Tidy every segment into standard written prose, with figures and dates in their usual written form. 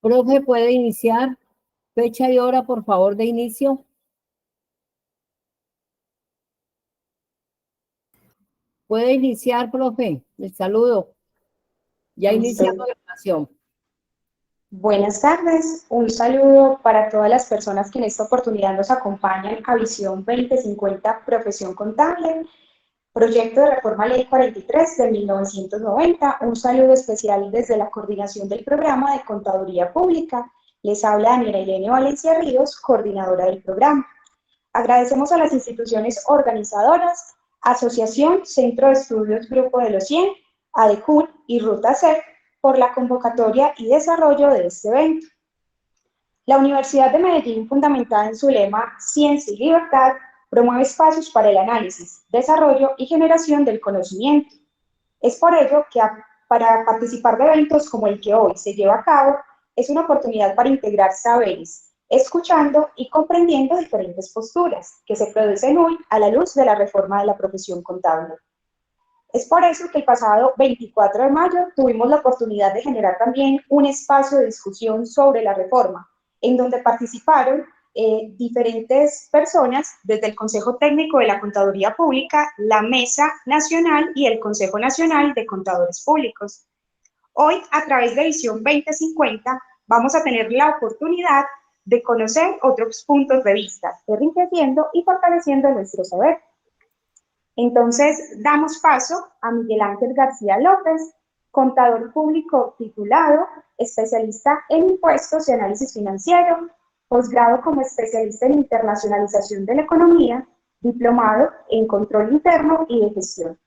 Profe, ¿puede iniciar? Fecha y hora, por favor, de inicio. Puede iniciar, profe. Les saludo. Ya iniciamos la grabación. Buenas tardes, un saludo para todas las personas que en esta oportunidad nos acompañan a Visión 2050 Profesión Contable, proyecto de reforma Ley 43 de 1990. Un saludo especial desde la coordinación del programa de Contaduría Pública. Les habla Daniela Irene Valencia Ríos, coordinadora del programa. Agradecemos a las instituciones organizadoras, Asociación Centro de Estudios Grupo de los 100, ADECUL y Ruta C, por la convocatoria y desarrollo de este evento. La Universidad de Medellín, fundamentada en su lema Ciencia y Libertad, promueve espacios para el análisis, desarrollo y generación del conocimiento. Es por ello que para participar de eventos como el que hoy se lleva a cabo, es una oportunidad para integrar saberes, escuchando y comprendiendo diferentes posturas que se producen hoy a la luz de la reforma de la profesión contable. Es por eso que el pasado 24 de mayo tuvimos la oportunidad de generar también un espacio de discusión sobre la reforma, en donde participaron diferentes personas desde el Consejo Técnico de la Contaduría Pública, la Mesa Nacional y el Consejo Nacional de Contadores Públicos. Hoy, a través de Visión 2050, vamos a tener la oportunidad de conocer otros puntos de vista, enriqueciendo y fortaleciendo nuestro saber. Entonces, damos paso a Miguel Ángel García López, contador público titulado, especialista en impuestos y análisis financiero, posgrado como especialista en internacionalización de la economía, diplomado en control interno y de gestión.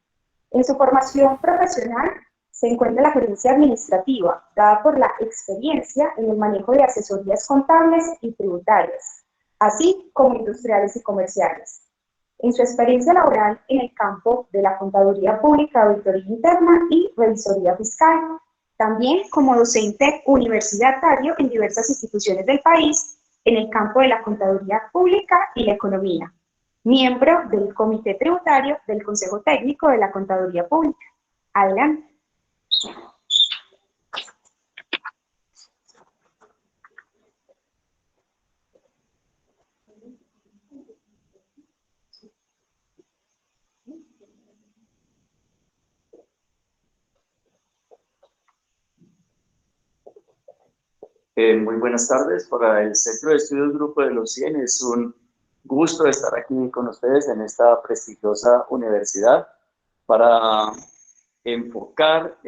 En su formación profesional se encuentra la gerencia administrativa, dada por la experiencia en el manejo de asesorías contables y tributarias, así como industriales y comerciales. En su experiencia laboral en el campo de la contaduría pública, auditoría interna y revisoría fiscal, también como docente universitario en diversas instituciones del país en el campo de la contaduría pública y la economía, miembro del Comité Tributario del Consejo Técnico de la Contaduría Pública. Adelante. Muy buenas tardes. Para el Centro de Estudios Grupo de los 100 es un gusto estar aquí con ustedes en esta prestigiosa universidad para enfocar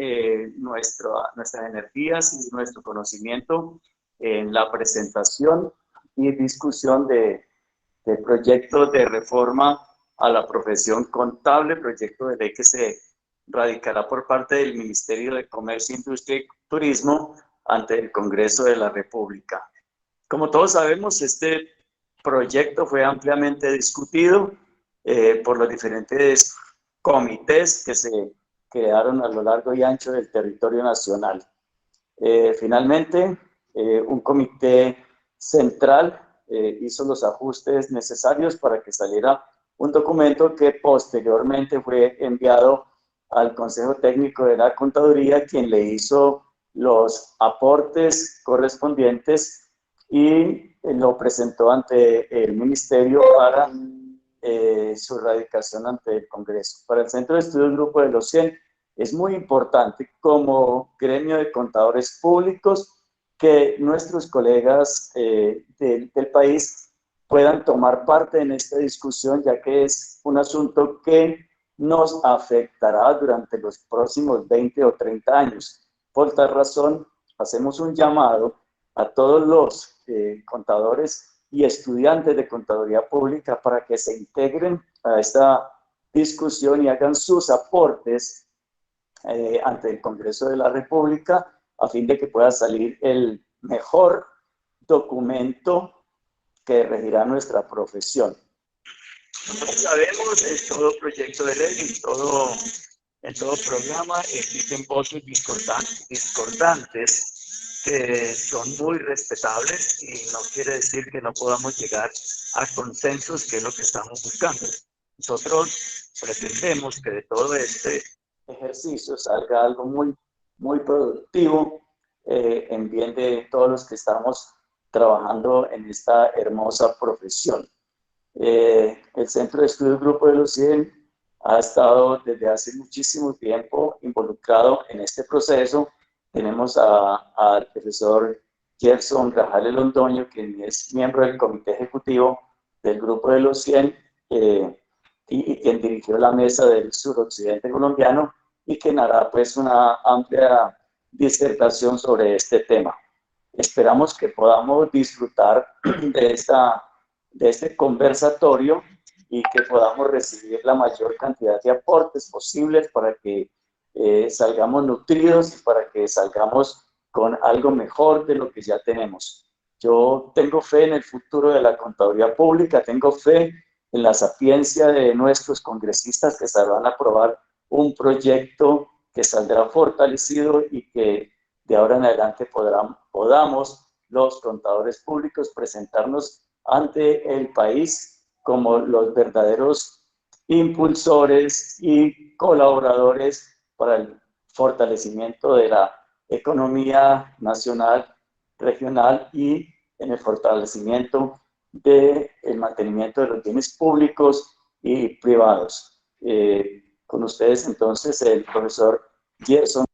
nuestras energías y nuestro conocimiento en la presentación y discusión del proyecto de reforma a la profesión contable, proyecto de ley que se radicará por parte del Ministerio de Comercio, Industria y Turismo ante el Congreso de la República. Como todos sabemos, este proyecto fue ampliamente discutido por los diferentes comités que se crearon a lo largo y ancho del territorio nacional. Finalmente, un comité central hizo los ajustes necesarios para que saliera un documento que posteriormente fue enviado al Consejo Técnico de la Contaduría, quien le hizo los aportes correspondientes y lo presentó ante el Ministerio para su radicación ante el Congreso. Para el Centro de Estudios Grupo de los 100 es muy importante como gremio de contadores públicos que nuestros colegas del país puedan tomar parte en esta discusión, ya que es un asunto que nos afectará durante los próximos 20 o 30 años. Por tal razón, hacemos un llamado a todos los contadores y estudiantes de contaduría pública para que se integren a esta discusión y hagan sus aportes ante el Congreso de la República a fin de que pueda salir el mejor documento que regirá nuestra profesión. Como sabemos, en todo proyecto de ley, en todo programa existen voces discordantes que son muy respetables y no quiere decir que no podamos llegar a consensos, que es lo que estamos buscando. Nosotros pretendemos que de todo este ejercicio salga algo muy productivo en bien de todos los que estamos trabajando en esta hermosa profesión. El Centro de Estudios Grupo de los 100 ha estado desde hace muchísimo tiempo involucrado en este proceso. Tenemos al profesor Gerson Grajales Londoño, quien es miembro del comité ejecutivo del Grupo de los 100 y quien dirigió la mesa del suroccidente colombiano y quien hará pues una amplia disertación sobre este tema. Esperamos que podamos disfrutar de este conversatorio y que podamos recibir la mayor cantidad de aportes posibles para que salgamos nutridos y para que salgamos con algo mejor de lo que ya tenemos. Yo tengo fe en el futuro de la contaduría pública, tengo fe en la sapiencia de nuestros congresistas que sabrán aprobar un proyecto que saldrá fortalecido y que de ahora en adelante podamos los contadores públicos presentarnos ante el país como los verdaderos impulsores y colaboradores para el fortalecimiento de la economía nacional, regional y en el fortalecimiento del mantenimiento de los bienes públicos y privados. Con ustedes entonces el profesor Gerson.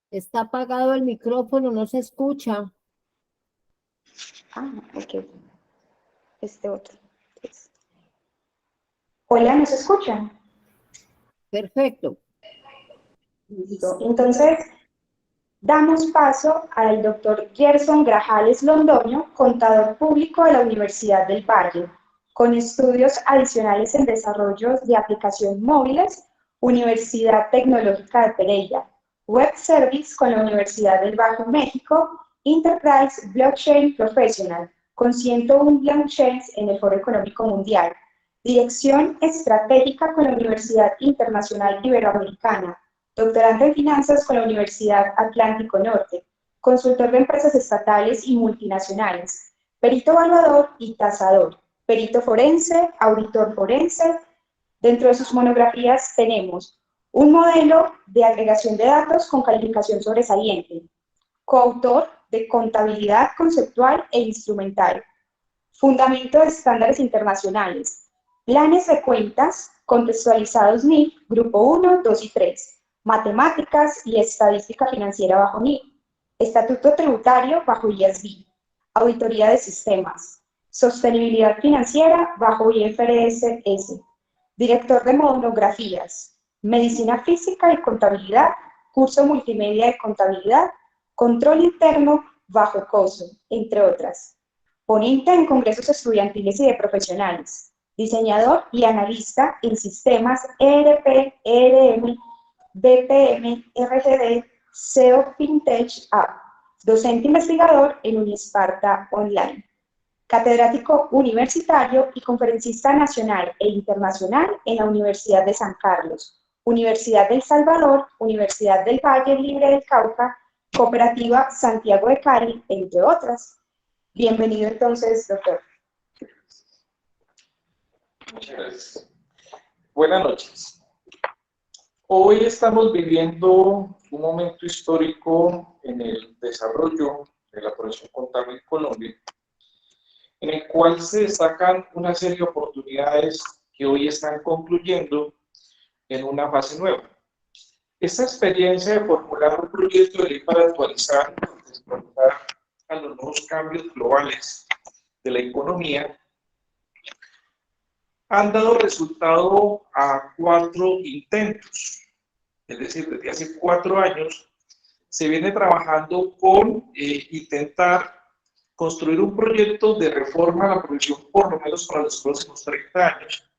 Está apagado el micrófono, no se escucha. Ah, ok. Este otro. Hola, ¿nos escuchan? Perfecto. Listo. Entonces, damos paso al doctor Gerson Grajales Londoño, contador público de la Universidad del Valle, con estudios adicionales en desarrollo de aplicaciones móviles, Universidad Tecnológica de Pereira, Web Service con la Universidad del Bajo México, Enterprise Blockchain Professional, con 101 blockchains en el Foro Económico Mundial, Dirección Estratégica con la Universidad Internacional Iberoamericana, doctorando en Finanzas con la Universidad Atlántico Norte, consultor de empresas estatales y multinacionales, perito evaluador y tasador, perito forense, auditor forense. Dentro de sus monografías tenemos un modelo de agregación de datos con calificación sobresaliente, coautor de contabilidad conceptual e instrumental, fundamento de estándares internacionales, planes de cuentas contextualizados NIF, grupo 1, 2 y 3, matemáticas y estadística financiera bajo NIF, estatuto tributario bajo IASB, auditoría de sistemas, sostenibilidad financiera bajo IFRS, director de monografías, medicina física y contabilidad, curso multimedia de contabilidad, control interno bajo COSO, entre otras. Ponente en congresos estudiantiles y de profesionales, diseñador y analista en sistemas ERP, ERM, BPM, RGD, SEO FinTech App, docente investigador en Unisparta Online, catedrático universitario y conferencista nacional e internacional en la Universidad de San Carlos, Universidad del Salvador, Universidad del Valle Libre del Cauca, Cooperativa Santiago de Cali, entre otras. Bienvenido entonces, doctor. Muchas gracias. Buenas noches. Hoy estamos viviendo un momento histórico en el desarrollo de la profesión contable en Colombia, en el cual se destacan una serie de oportunidades que hoy están concluyendo en una fase nueva. Esta experiencia de formular un proyecto de ley para actualizar a los nuevos cambios globales de la economía han dado resultado a 4 intentos. Es decir, desde hace 4 años se viene trabajando con intentar construir un proyecto de reforma a la profesión, por lo menos para los próximos 30 años,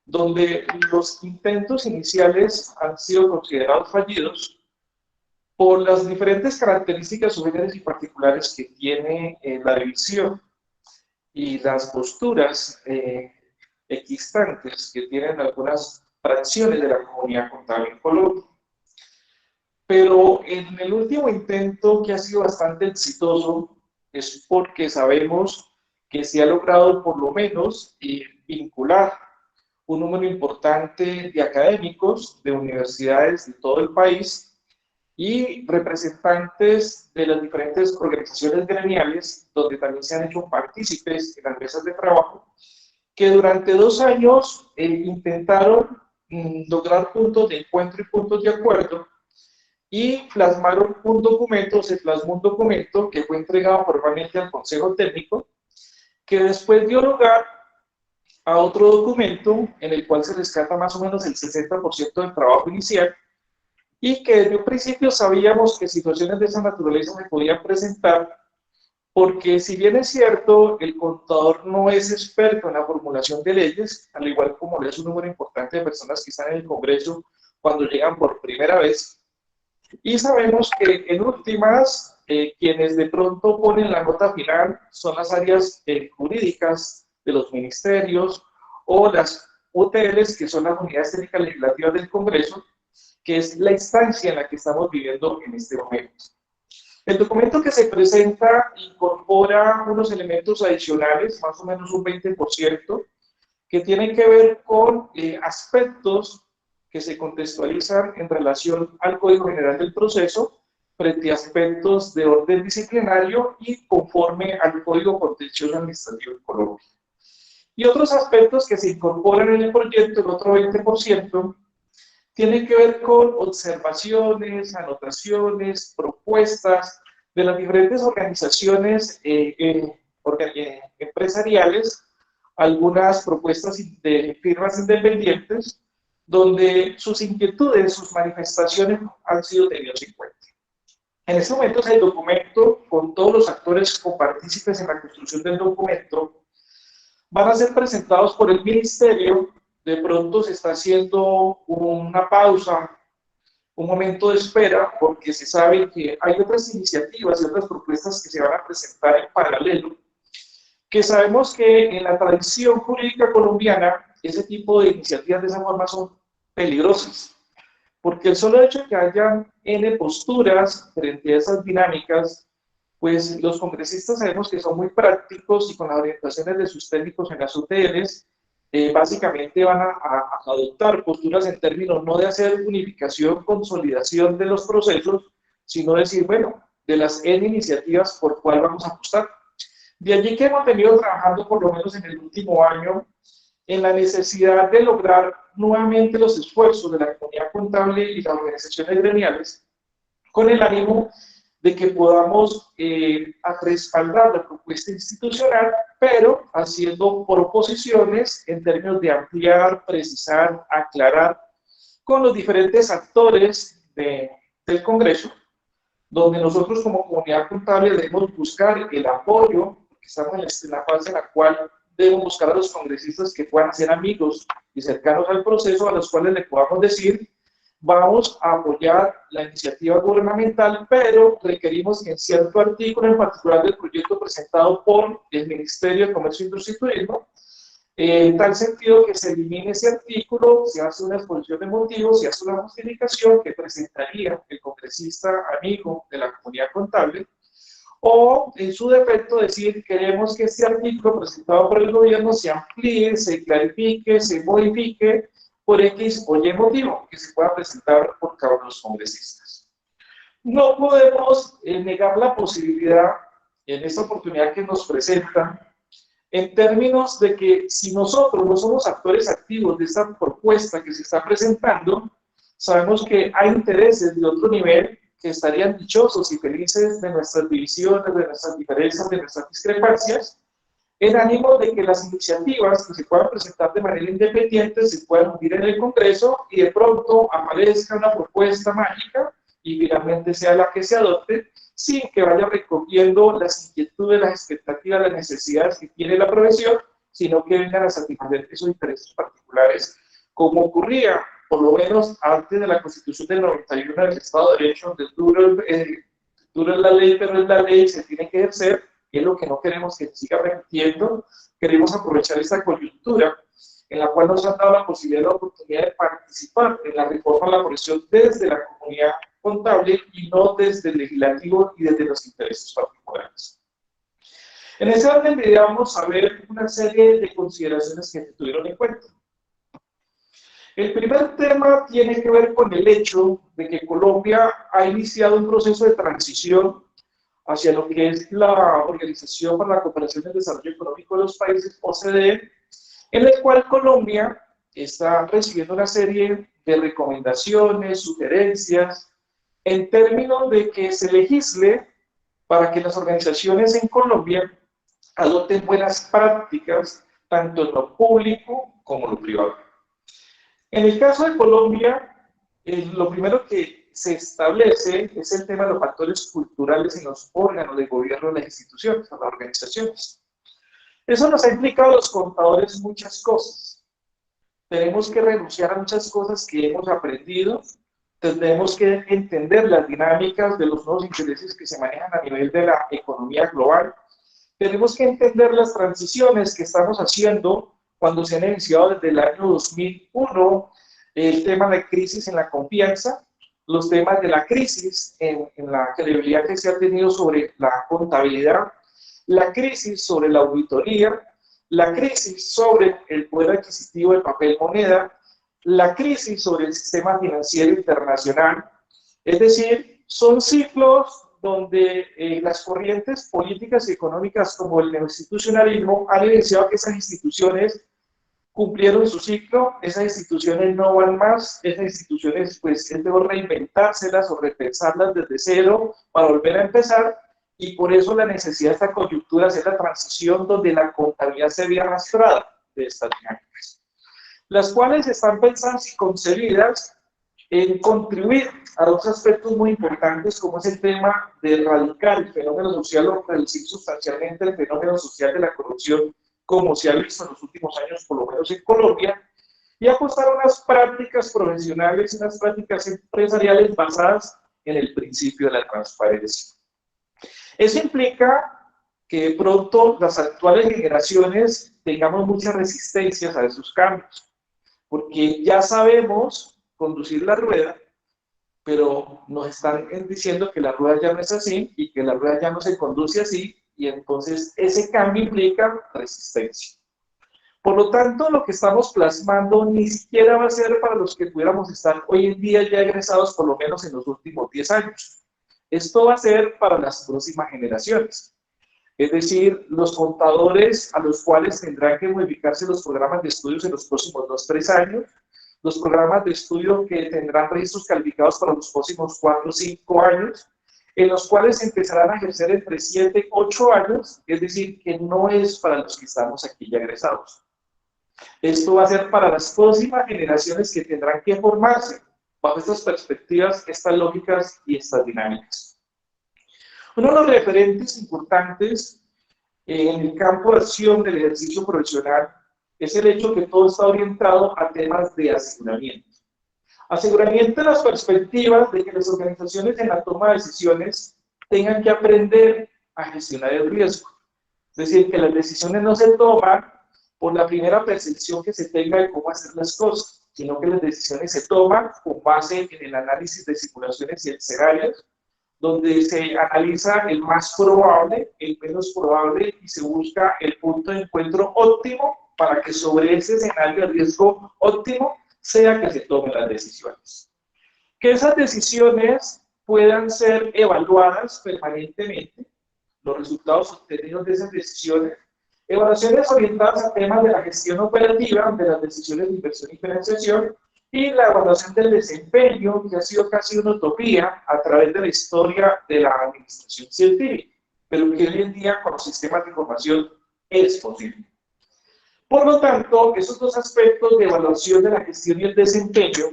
donde los intentos iniciales han sido considerados fallidos por las diferentes características sociales y particulares que tiene la división y las posturas equidistantes que tienen algunas fracciones de la comunidad contable en Colombia. Pero en el último intento, que ha sido bastante exitoso, es porque sabemos que se ha logrado por lo menos vincular un número importante de académicos de universidades de todo el país y representantes de las diferentes organizaciones gremiales, donde también se han hecho partícipes en las mesas de trabajo, que durante 2 años intentaron lograr puntos de encuentro y puntos de acuerdo, y plasmaron un documento, se plasmó un documento que fue entregado formalmente al Consejo Técnico, que después dio lugar a otro documento en el cual se rescata más o menos el 60% del trabajo inicial, y que desde un principio sabíamos que situaciones de esa naturaleza se podían presentar, porque si bien es cierto, el contador no es experto en la formulación de leyes, al igual como lo es un número importante de personas que están en el Congreso cuando llegan por primera vez, y sabemos que en últimas, quienes de pronto ponen la nota final son las áreas jurídicas de los ministerios o las UTLs, que son las unidades técnicas legislativas del Congreso, que es la instancia en la que estamos viviendo en este momento. El documento que se presenta incorpora unos elementos adicionales, más o menos un 20%, que tienen que ver con aspectos que se contextualizan en relación al Código General del Proceso frente a aspectos de orden disciplinario y conforme al Código Contencioso Administrativo de Colombia. Y otros aspectos que se incorporan en el proyecto, el otro 20%, tienen que ver con observaciones, anotaciones, propuestas de las diferentes organizaciones empresariales, algunas propuestas de firmas independientes, donde sus inquietudes, sus manifestaciones han sido tenidas en cuenta. En este momento el documento, con todos los actores copartícipes en la construcción del documento, van a ser presentados por el Ministerio. De pronto se está haciendo una pausa, un momento de espera, porque se sabe que hay otras iniciativas y otras propuestas que se van a presentar en paralelo, que sabemos que en la tradición jurídica colombiana ese tipo de iniciativas de esa forma son peligrosas, porque el solo hecho de que hayan N posturas frente a esas dinámicas, pues los congresistas sabemos que son muy prácticos y con las orientaciones de sus técnicos en las UTLs, básicamente van a adoptar posturas en términos no de hacer unificación, consolidación de los procesos, sino decir, bueno, de las N iniciativas, ¿por cuál vamos a apostar? De allí que hemos venido trabajando, por lo menos en el último año, en la necesidad de lograr nuevamente los esfuerzos de la comunidad contable y las organizaciones gremiales, con el ánimo de que podamos respaldar la propuesta institucional, pero haciendo proposiciones en términos de ampliar, precisar, aclarar con los diferentes actores del Congreso, donde nosotros como comunidad contable debemos buscar el apoyo, porque estamos en la fase en la cual debemos buscar a los congresistas que puedan ser amigos y cercanos al proceso, a los cuales le podamos decir, vamos a apoyar la iniciativa gubernamental, pero requerimos que en cierto artículo, en particular del proyecto presentado por el Ministerio de Comercio, Industria y Turismo, en tal sentido que se elimine ese artículo, se hace una exposición de motivos, se hace una justificación que presentaría el congresista amigo de la comunidad contable, o en su defecto decir, queremos que este artículo presentado por el gobierno se amplíe, se clarifique, se modifique por X o Y motivo que se pueda presentar por cada uno de los congresistas. No podemos negar la posibilidad en esta oportunidad que nos presenta, en términos de que si nosotros no somos actores activos de esta propuesta que se está presentando, sabemos que hay intereses de otro nivel que estarían dichosos y felices de nuestras divisiones, de nuestras diferencias, de nuestras discrepancias, en ánimo de que las iniciativas que se puedan presentar de manera independiente se puedan unir en el Congreso y de pronto aparezca una propuesta mágica y finalmente sea la que se adopte, sin que vaya recogiendo las inquietudes, las expectativas, las necesidades que tiene la profesión, sino que vengan a satisfacer esos intereses particulares, como ocurría, por lo menos antes de la Constitución del 91 del Estado de Derecho, donde dura la ley, pero es la ley y se tiene que ejercer, que es lo que no queremos que siga repitiendo. Queremos aprovechar esta coyuntura en la cual nos han dado la posibilidad y la oportunidad de participar en la reforma de la profesión desde la comunidad contable y no desde el legislativo y desde los intereses particulares. En ese orden de idea vamos a ver una serie de consideraciones que se tuvieron en cuenta. El primer tema tiene que ver con el hecho de que Colombia ha iniciado un proceso de transición hacia lo que es la Organización para la Cooperación y el Desarrollo Económico de los Países, OCDE, en el cual Colombia está recibiendo una serie de recomendaciones, sugerencias, en términos de que se legisle para que las organizaciones en Colombia adopten buenas prácticas, tanto en lo público como en lo privado. En el caso de Colombia, lo primero que se establece es el tema de los factores culturales en los órganos de gobierno de las instituciones, de las organizaciones. Eso nos ha implicado a los contadores muchas cosas. Tenemos que renunciar a muchas cosas que hemos aprendido, tenemos que entender las dinámicas de los nuevos intereses que se manejan a nivel de la economía global, tenemos que entender las transiciones que estamos haciendo cuando se han iniciado desde el año 2001 el tema de crisis en la confianza, los temas de la crisis en la credibilidad que se ha tenido sobre la contabilidad, la crisis sobre la auditoría, la crisis sobre el poder adquisitivo del papel moneda, la crisis sobre el sistema financiero internacional. Es decir, son ciclos donde las corrientes políticas y económicas como el neoinstitucionalismo han evidenciado que esas instituciones cumplieron su ciclo, esas instituciones no van más, esas instituciones pues es mejor reinventárselas o repensarlas desde cero para volver a empezar, y por eso la necesidad de esta coyuntura es la transición donde la contabilidad se ve arrastrada de estas dinámicas, las cuales están pensadas y concebidas en contribuir a dos aspectos muy importantes, como es el tema de erradicar el fenómeno social o reducir sustancialmente el fenómeno social de la corrupción, como se ha visto en los últimos años, por lo menos en Colombia, y apostar a unas prácticas profesionales y unas prácticas empresariales basadas en el principio de la transparencia. Eso implica que de pronto las actuales generaciones tengamos muchas resistencias a esos cambios, porque ya sabemos conducir la rueda, pero nos están diciendo que la rueda ya no es así y que la rueda ya no se conduce así, y entonces ese cambio implica resistencia. Por lo tanto, lo que estamos plasmando ni siquiera va a ser para los que pudiéramos estar hoy en día ya egresados, por lo menos en los últimos 10 años. Esto va a ser para las próximas generaciones. Es decir, los contadores a los cuales tendrán que modificarse los programas de estudios en los próximos 2-3 años, los programas de estudio que tendrán registros calificados para los próximos 4-5 años, en los cuales empezarán a ejercer entre 7-8 años, es decir, que no es para los que estamos aquí ya egresados. Esto va a ser para las próximas generaciones que tendrán que formarse bajo estas perspectivas, estas lógicas y estas dinámicas. Uno de los referentes importantes en el campo de acción del ejercicio profesional es el hecho que todo está orientado a temas de aseguramiento. Aseguramiento en las perspectivas de que las organizaciones en la toma de decisiones tengan que aprender a gestionar el riesgo. Es decir, que las decisiones no se toman por la primera percepción que se tenga de cómo hacer las cosas, sino que las decisiones se toman con base en el análisis de simulaciones y escenarios, donde se analiza el más probable, el menos probable, y se busca el punto de encuentro óptimo para que sobre ese escenario de riesgo óptimo sea que se tomen las decisiones. Que esas decisiones puedan ser evaluadas permanentemente, los resultados obtenidos de esas decisiones, evaluaciones orientadas a temas de la gestión operativa, de las decisiones de inversión y financiación, y la evaluación del desempeño, que ha sido casi una utopía a través de la historia de la administración científica, pero que hoy en día con los sistemas de información es posible. Por lo tanto, esos dos aspectos de evaluación de la gestión y el desempeño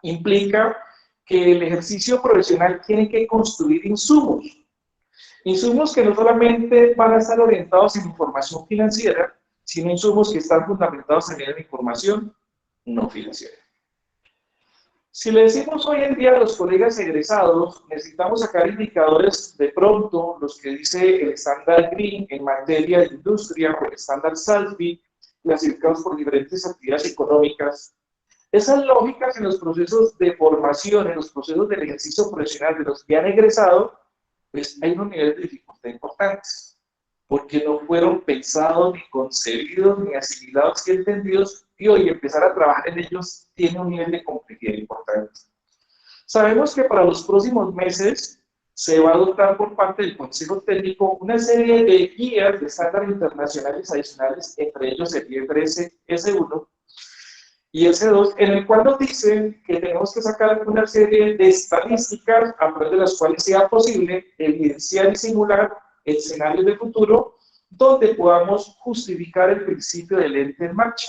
implica que el ejercicio profesional tiene que construir insumos. Insumos que no solamente van a estar orientados en información financiera, sino insumos que están fundamentados en la información no financiera. Si le decimos hoy en día a los colegas egresados, necesitamos sacar indicadores de pronto, los que dice el estándar Green en materia de industria o el estándar SASB, clasificados por diferentes actividades económicas. Esas lógicas en los procesos de formación, en los procesos del ejercicio profesional de los que han egresado, pues hay unos niveles de dificultad importantes, porque no fueron pensados, ni concebidos, ni asimilados, ni entendidos, y hoy empezar a trabajar en ellos tiene un nivel de complejidad importante. Sabemos que para los próximos meses se va a adoptar por parte del Consejo Técnico una serie de guías de estándares internacionales adicionales, entre ellos el IFRS S1 y S2, en el cual nos dicen que tenemos que sacar una serie de estadísticas a través de las cuales sea posible evidenciar y simular escenarios de futuro donde podamos justificar el principio del ente en marcha.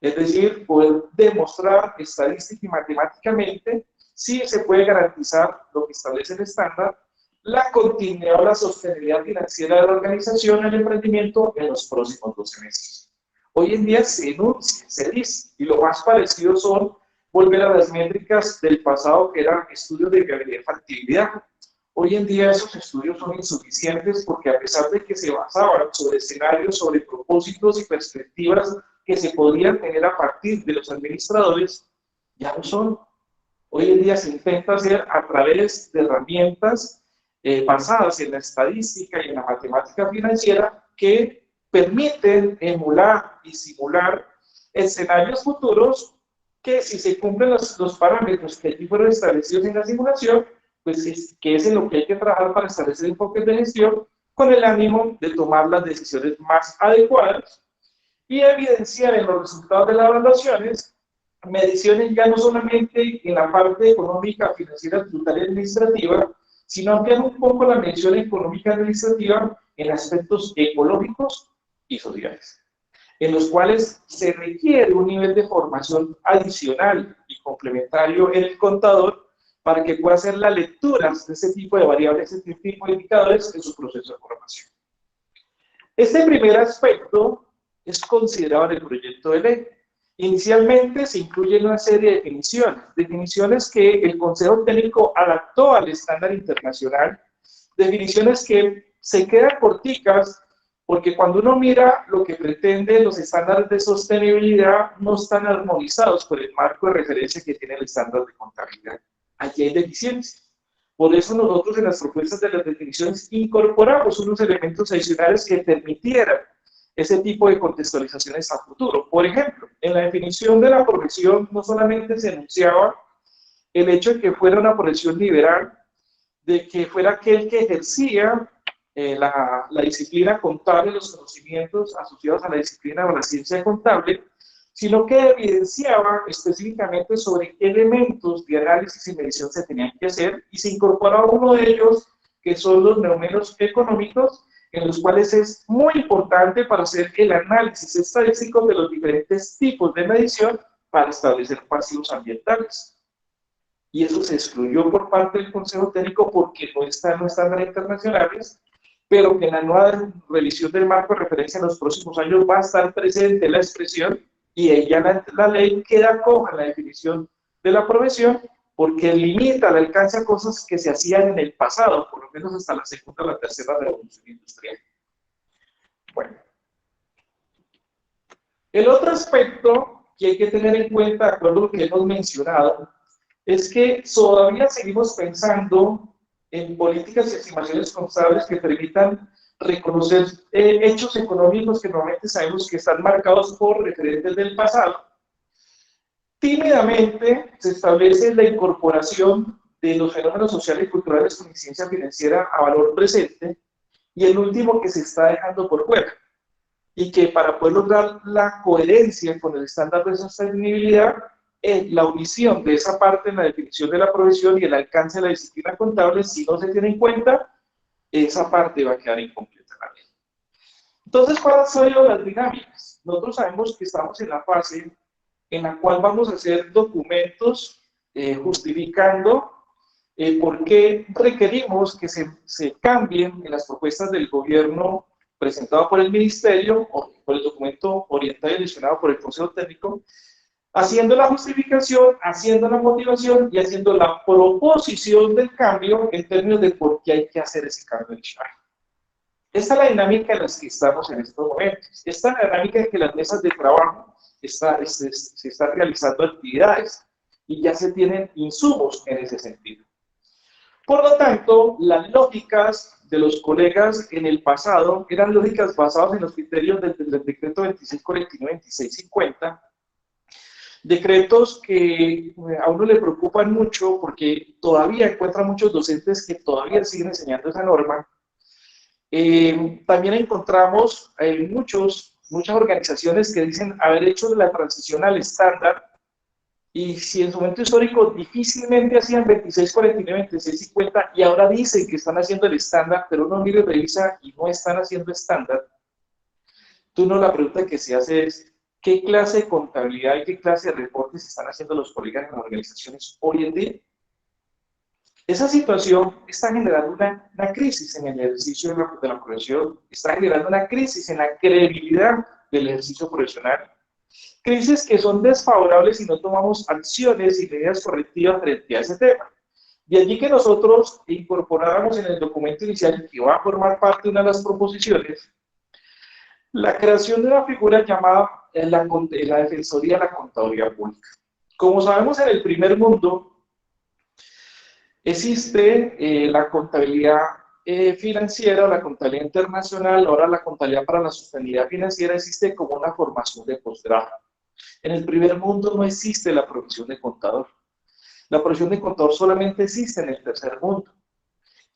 Es decir, poder demostrar estadística y matemáticamente si se puede garantizar lo que establece el estándar, la continuidad o la sostenibilidad financiera de la organización en el emprendimiento en los próximos 12 meses. Hoy en día se enuncia, se dice, y lo más parecido son volver a las métricas del pasado que eran estudios de viabilidad y factibilidad. Hoy en día esos estudios son insuficientes porque a pesar de que se basaban sobre escenarios, sobre propósitos y perspectivas que se podrían tener a partir de los administradores, ya no son. Hoy en día se intenta hacer a través de herramientas basadas en la estadística y en la matemática financiera que permiten emular y simular escenarios futuros que si se cumplen los parámetros que allí fueron establecidos en la simulación, pues que es en lo que hay que trabajar para establecer enfoques de gestión con el ánimo de tomar las decisiones más adecuadas y evidenciar en los resultados de las evaluaciones mediciones ya no solamente en la parte económica, financiera, tributaria y administrativa, sino ampliar un poco la medición económica administrativa en aspectos ecológicos y sociales, en los cuales se requiere un nivel de formación adicional y complementario en el contador para que pueda hacer las lecturas de ese tipo de variables, este tipo de indicadores en su proceso de formación. Este primer aspecto es considerado en el proyecto de ley. Inicialmente se incluyen una serie de definiciones que el Consejo Técnico adaptó al estándar internacional, definiciones que se quedan corticas porque cuando uno mira lo que pretende los estándares de sostenibilidad no están armonizados por el marco de referencia que tiene el estándar de contabilidad. Allí hay deficiencias. Por eso nosotros en las propuestas de las definiciones incorporamos unos elementos adicionales que permitieran ese tipo de contextualizaciones a futuro. Por ejemplo, en la definición de la profesión no solamente se enunciaba el hecho de que fuera una profesión liberal, de que fuera aquel que ejercía la disciplina contable, los conocimientos asociados a la disciplina o a la ciencia contable, sino que evidenciaba específicamente sobre qué elementos de análisis y medición se tenían que hacer, y se incorporaba uno de ellos, que son los neumenos económicos, en los cuales es muy importante para hacer el análisis estadístico de los diferentes tipos de medición para establecer pasivos ambientales. Y eso se excluyó por parte del Consejo Técnico porque no está en los estándares internacionales, pero que en la nueva revisión del marco de referencia en los próximos años va a estar presente la expresión, y ella la ley queda coja en la definición de la profesión porque limita el alcance a cosas que se hacían en el pasado, por lo menos hasta la segunda o la tercera revolución industrial. Bueno. El otro aspecto que hay que tener en cuenta, de acuerdo a lo que hemos mencionado, es que todavía seguimos pensando en políticas y estimaciones contables que permitan reconocer hechos económicos que normalmente sabemos que están marcados por referentes del pasado. Tímidamente se establece la incorporación de los fenómenos sociales y culturales con incidencia financiera a valor presente, y el último que se está dejando por fuera, y que para poder lograr la coherencia con el estándar de sostenibilidad, la omisión de esa parte en la definición de la profesión y el alcance de la disciplina contable, si no se tiene en cuenta, esa parte va a quedar incompleta en la ley. Entonces, ¿cuáles son las dinámicas? Nosotros sabemos que estamos en la fase en la cual vamos a hacer documentos justificando por qué requerimos que se cambien en las propuestas del gobierno presentado por el ministerio o por el documento orientado y adicionado por el Consejo Técnico, haciendo la justificación, haciendo la motivación y haciendo la proposición del cambio en términos de por qué hay que hacer ese cambio adicional. Esta es la dinámica en la que estamos en estos momentos. Esta es la dinámica en que las mesas de trabajo se están realizando actividades y ya se tienen insumos en ese sentido. Por lo tanto, las lógicas de los colegas en el pasado eran lógicas basadas en los criterios del decreto 2649-2650, decretos que a uno le preocupan mucho porque todavía encuentran muchos docentes que todavía siguen enseñando esa norma. También encontramos muchas organizaciones que dicen haber hecho la transición al estándar, y si en su momento histórico difícilmente hacían 2649, 2650, y ahora dicen que están haciendo el estándar, pero uno mira y revisa y no están haciendo estándar, la pregunta que se hace es, ¿qué clase de contabilidad y qué clase de reportes están haciendo los colegas en las organizaciones hoy en día? Esa situación está generando una crisis en el ejercicio de la profesión, está generando una crisis en la credibilidad del ejercicio profesional, crisis que son desfavorables si no tomamos acciones y medidas correctivas frente a ese tema. De allí que nosotros incorporáramos en el documento inicial, que va a formar parte de una de las proposiciones, la creación de una figura llamada la Defensoría de la Contaduría Pública. Como sabemos, en el primer mundo existe la contabilidad financiera, la contabilidad internacional, ahora la contabilidad para la sostenibilidad financiera existe como una formación de posgrado. En el primer mundo no existe la profesión de contador. La profesión de contador solamente existe en el tercer mundo.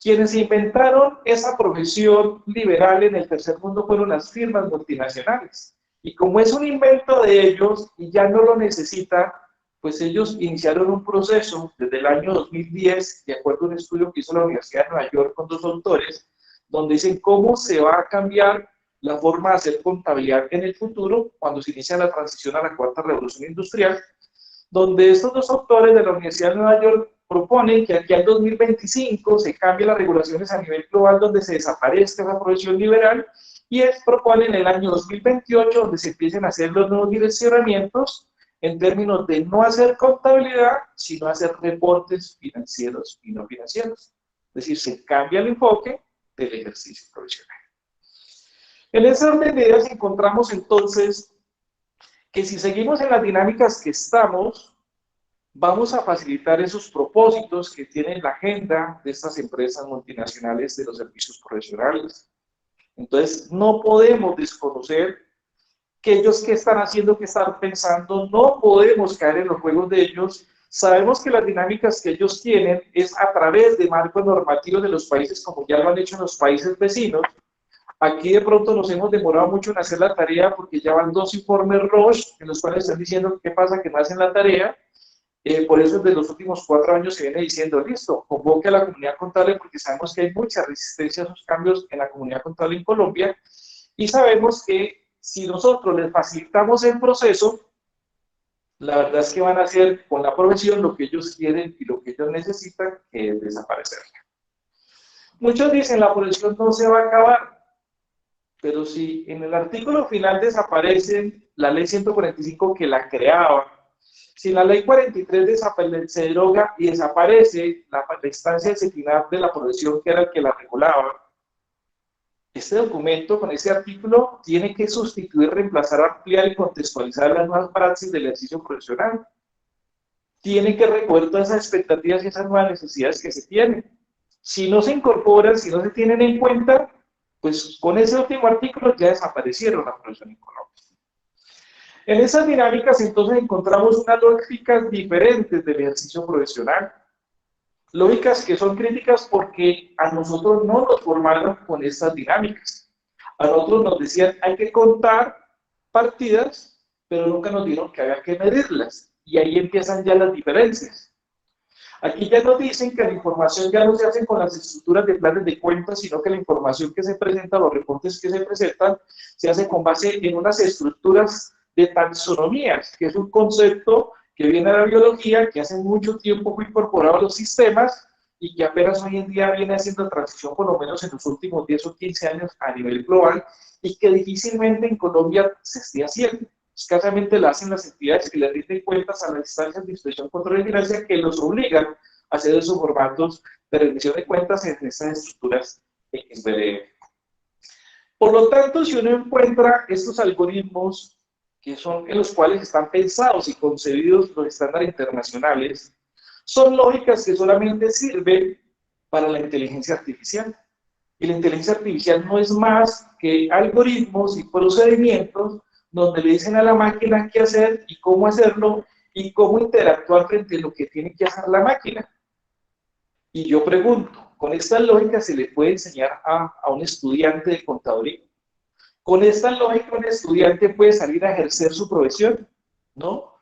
Quienes inventaron esa profesión liberal en el tercer mundo fueron las firmas multinacionales. Y como es un invento de ellos y ya no lo necesitan, pues ellos iniciaron un proceso desde el año 2010, de acuerdo a un estudio que hizo la Universidad de Nueva York con 2 autores, donde dicen cómo se va a cambiar la forma de hacer contabilidad en el futuro cuando se inicia la transición a la cuarta revolución industrial, donde estos 2 autores de la Universidad de Nueva York proponen que aquí al 2025 se cambien las regulaciones a nivel global donde se desaparezca esa profesión liberal y proponen el año 2028 donde se empiecen a hacer los nuevos direccionamientos en términos de no hacer contabilidad, sino hacer reportes financieros y no financieros. Es decir, se cambia el enfoque del ejercicio profesional. En ese orden de ideas encontramos entonces que si seguimos en las dinámicas que estamos, vamos a facilitar esos propósitos que tiene la agenda de estas empresas multinacionales de los servicios profesionales. Entonces, no podemos desconocer que ellos qué están haciendo, qué están pensando, no podemos caer en los juegos de ellos. Sabemos que las dinámicas que ellos tienen es a través de marcos normativos de los países, como ya lo han hecho en los países vecinos. Aquí de pronto nos hemos demorado mucho en hacer la tarea porque ya van 2 informes Roche en los cuales están diciendo qué pasa que no hacen la tarea. Por eso desde los últimos 4 años se viene diciendo, listo, convoque a la comunidad contable porque sabemos que hay mucha resistencia a esos cambios en la comunidad contable en Colombia y sabemos que si nosotros les facilitamos el proceso, la verdad es que van a hacer con la profesión lo que ellos quieren y lo que ellos necesitan, que es desaparecerla. Muchos dicen la profesión no se va a acabar, pero si en el artículo final desaparece la ley 145 que la creaba, si la ley 43 se deroga y desaparece la instancia disciplinar de la profesión que era el que la regulaba, este documento con ese artículo tiene que sustituir, reemplazar, ampliar y contextualizar las nuevas praxis del ejercicio profesional. Tiene que recoger todas esas expectativas y esas nuevas necesidades que se tienen. Si no se incorporan, si no se tienen en cuenta, pues con ese último artículo ya desaparecieron la profesión en Colombia. En esas dinámicas entonces encontramos unas lógicas diferentes del ejercicio profesional. Lógicas que son críticas porque a nosotros no nos formaron con estas dinámicas. A nosotros nos decían hay que contar partidas, pero nunca nos dijeron que había que medirlas. Y ahí empiezan ya las diferencias. Aquí ya nos dicen que la información ya no se hace con las estructuras de planes de cuentas, sino que la información que se presenta, los reportes que se presentan, se hace con base en unas estructuras de taxonomías, que es un concepto que viene de la biología, que hace mucho tiempo fue incorporado a los sistemas y que apenas hoy en día viene haciendo transición, por lo menos en los últimos 10 o 15 años a nivel global, y que difícilmente en Colombia se esté haciendo. Escasamente la hacen las entidades que le rinden cuentas a las instancias de inspección, control y vigilancia que los obligan a hacer esos formatos de rendición de cuentas en estas estructuras XBRL. Por lo tanto, si uno encuentra estos algoritmos que son en los cuales están pensados y concebidos los estándares internacionales, son lógicas que solamente sirven para la inteligencia artificial. Y la inteligencia artificial no es más que algoritmos y procedimientos donde le dicen a la máquina qué hacer y cómo hacerlo y cómo interactuar frente a lo que tiene que hacer la máquina. Y yo pregunto, ¿con esta lógica se le puede enseñar a un estudiante de contaduría? ¿Con esta lógica un estudiante puede salir a ejercer su profesión? ¿No?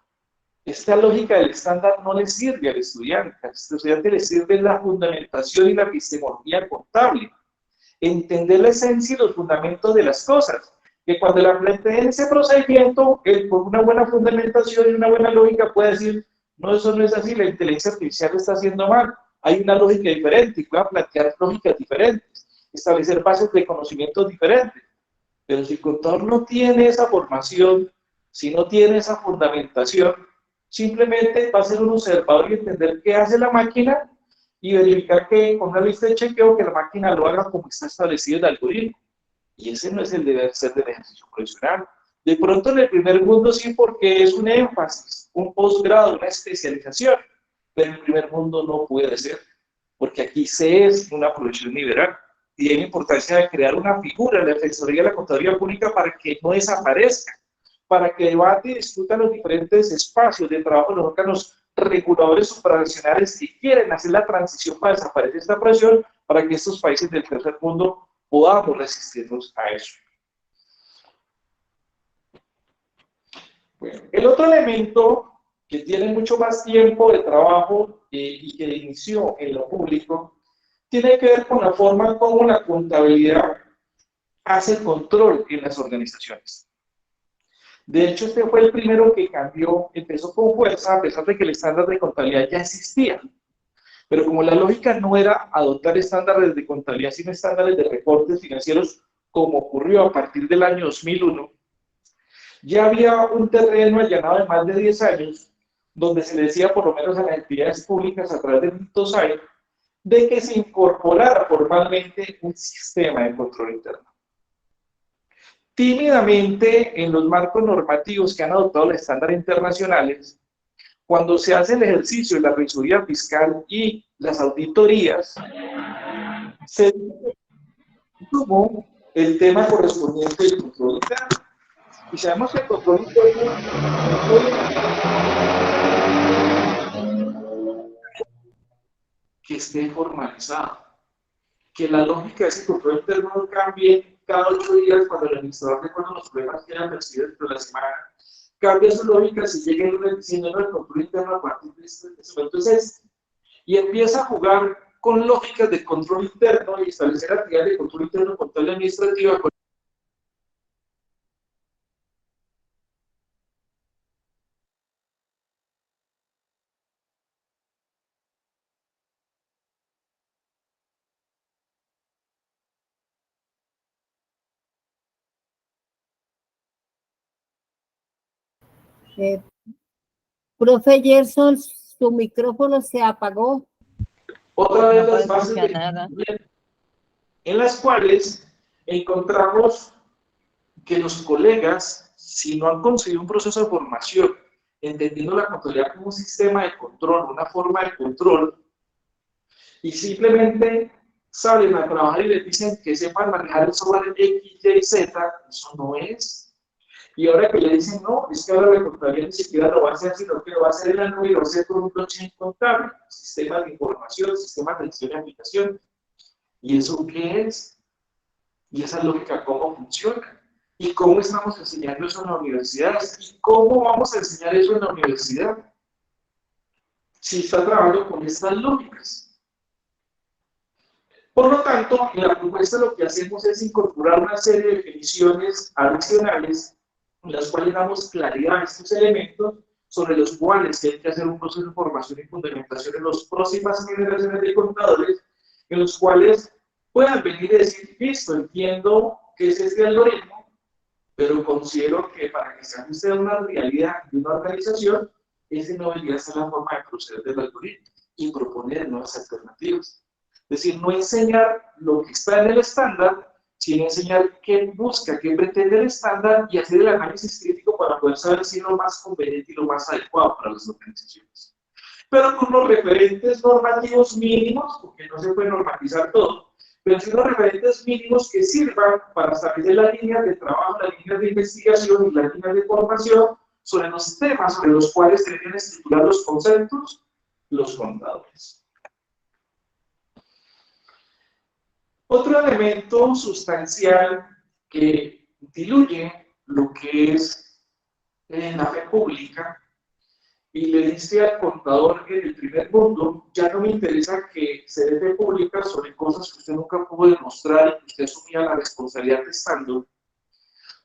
Esta lógica del estándar no le sirve al estudiante le sirve la fundamentación y la epistemología contable, entender la esencia y los fundamentos de las cosas, que cuando la plantea ese procedimiento, él con una buena fundamentación y una buena lógica puede decir, no, eso no es así, la inteligencia artificial lo está haciendo mal, hay una lógica diferente y pueda plantear lógicas diferentes, establecer bases de conocimientos diferentes. Pero si el contador no tiene esa formación, si no tiene esa fundamentación, simplemente va a ser un observador y entender qué hace la máquina y verificar que con una lista de chequeo que la máquina lo haga como está establecido el algoritmo. Y ese no es el deber ser del ejercicio profesional. De pronto en el primer mundo sí, porque es un énfasis, un posgrado, una especialización, pero en el primer mundo no puede ser, porque aquí se es una profesión liberal. Y hay la importancia de crear una figura en la Defensoría de la Contaduría Pública para que no desaparezca, para que debate y discuta los diferentes espacios de trabajo de los órganos reguladores supranacionales que quieren hacer la transición para desaparecer esta profesión, para que estos países del tercer mundo podamos resistirnos a eso. Bueno, el otro elemento que tiene mucho más tiempo de trabajo y que inició en lo público, tiene que ver con la forma como la contabilidad hace control en las organizaciones. De hecho, este fue el primero que cambió, empezó con fuerza, a pesar de que el estándar de contabilidad ya existía. Pero como la lógica no era adoptar estándares de contabilidad, sino estándares de reportes financieros, como ocurrió a partir del año 2001, ya había un terreno allanado de más de 10 años, donde se le decía, por lo menos a las entidades públicas a través del TOSAI, de que se incorporara formalmente un sistema de control interno. Tímidamente, en los marcos normativos que han adoptado los estándares internacionales, cuando se hace el ejercicio de la revisoría fiscal y las auditorías, se tomó el tema correspondiente del control interno. Y sabemos que el control interno que esté formalizado, que la lógica de ese control interno no cambie cada 8 días cuando el administrador recuerda los problemas que hayan percibido dentro de la semana, cambia su lógica si llega el lunes diciendo no, el control interno a partir de este momento es este, y empieza a jugar con lógicas de control interno y establecer actividades de control interno contable administrativa. Profe Gerson, su micrófono se apagó. Otra vez No las puedo bases escuchar de nada. en las cuales encontramos que los colegas, si no han conseguido un proceso de formación, entendiendo la contabilidad como un sistema de control, una forma de control, y simplemente salen a trabajar y les dicen que sepan manejar el software X, Y, Z, eso no es. Y ahora que le dicen, no, es que ahora la contabilidad ni siquiera lo va a hacer, sino que lo va a hacer en la nube y lo va a hacer con un blockchain contable, sistemas de información, sistemas de gestión y aplicación. ¿Y eso qué es? Y esa lógica, ¿cómo funciona? ¿Y cómo estamos enseñando eso en la universidad? ¿Y cómo vamos a enseñar eso en la universidad? si está trabajando con estas lógicas. Por lo tanto, en la propuesta lo que hacemos es incorporar una serie de definiciones adicionales en las cuales damos claridad a estos elementos sobre los cuales hay que hacer un proceso de formación y fundamentación en las próximas generaciones de contadores, en los cuales puedan venir y decir, listo, entiendo que es este algoritmo, pero considero que para que se ajuste a una realidad de una organización, ese no debería ser la forma de proceder del algoritmo y proponer nuevas alternativas. Es decir, no enseñar lo que está en el estándar, sino enseñar qué busca, qué pretende el estándar y hacer el análisis crítico para poder saber si es lo más conveniente y lo más adecuado para las organizaciones. Pero con los referentes normativos mínimos, porque no se puede normatizar todo, pero sí los referentes mínimos que sirvan para establecer las líneas de trabajo, las líneas de investigación y las líneas de formación sobre los temas sobre los cuales se deben estructurar los conceptos, los contadores. Otro elemento sustancial que diluye lo que es la fe pública y le dice al contador en el primer mundo, ya no me interesa que se dé fe pública sobre cosas que usted nunca pudo demostrar y que usted asumía la responsabilidad estando,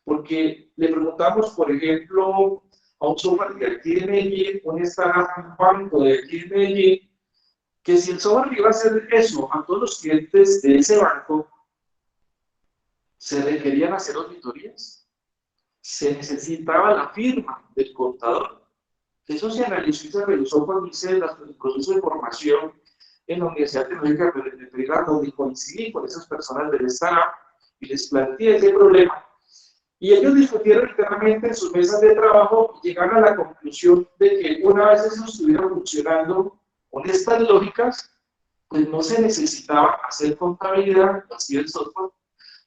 porque le preguntamos, por ejemplo, a un software de aquí de Medellín, un banco de aquí de Medellín, que si el software iba a hacer eso a todos los clientes de ese banco, se requerían hacer auditorías, se necesitaba la firma del contador. Eso se analizó y se revisó cuando hice el proceso de formación en la Universidad Tecnológica de Pereira, donde coincidí con esas personas del startup y les planteé ese problema. Y ellos discutieron internamente en sus mesas de trabajo y llegaron a la conclusión de que una vez eso estuviera funcionando con estas lógicas, pues no se necesitaba hacer contabilidad, lo hacía el software,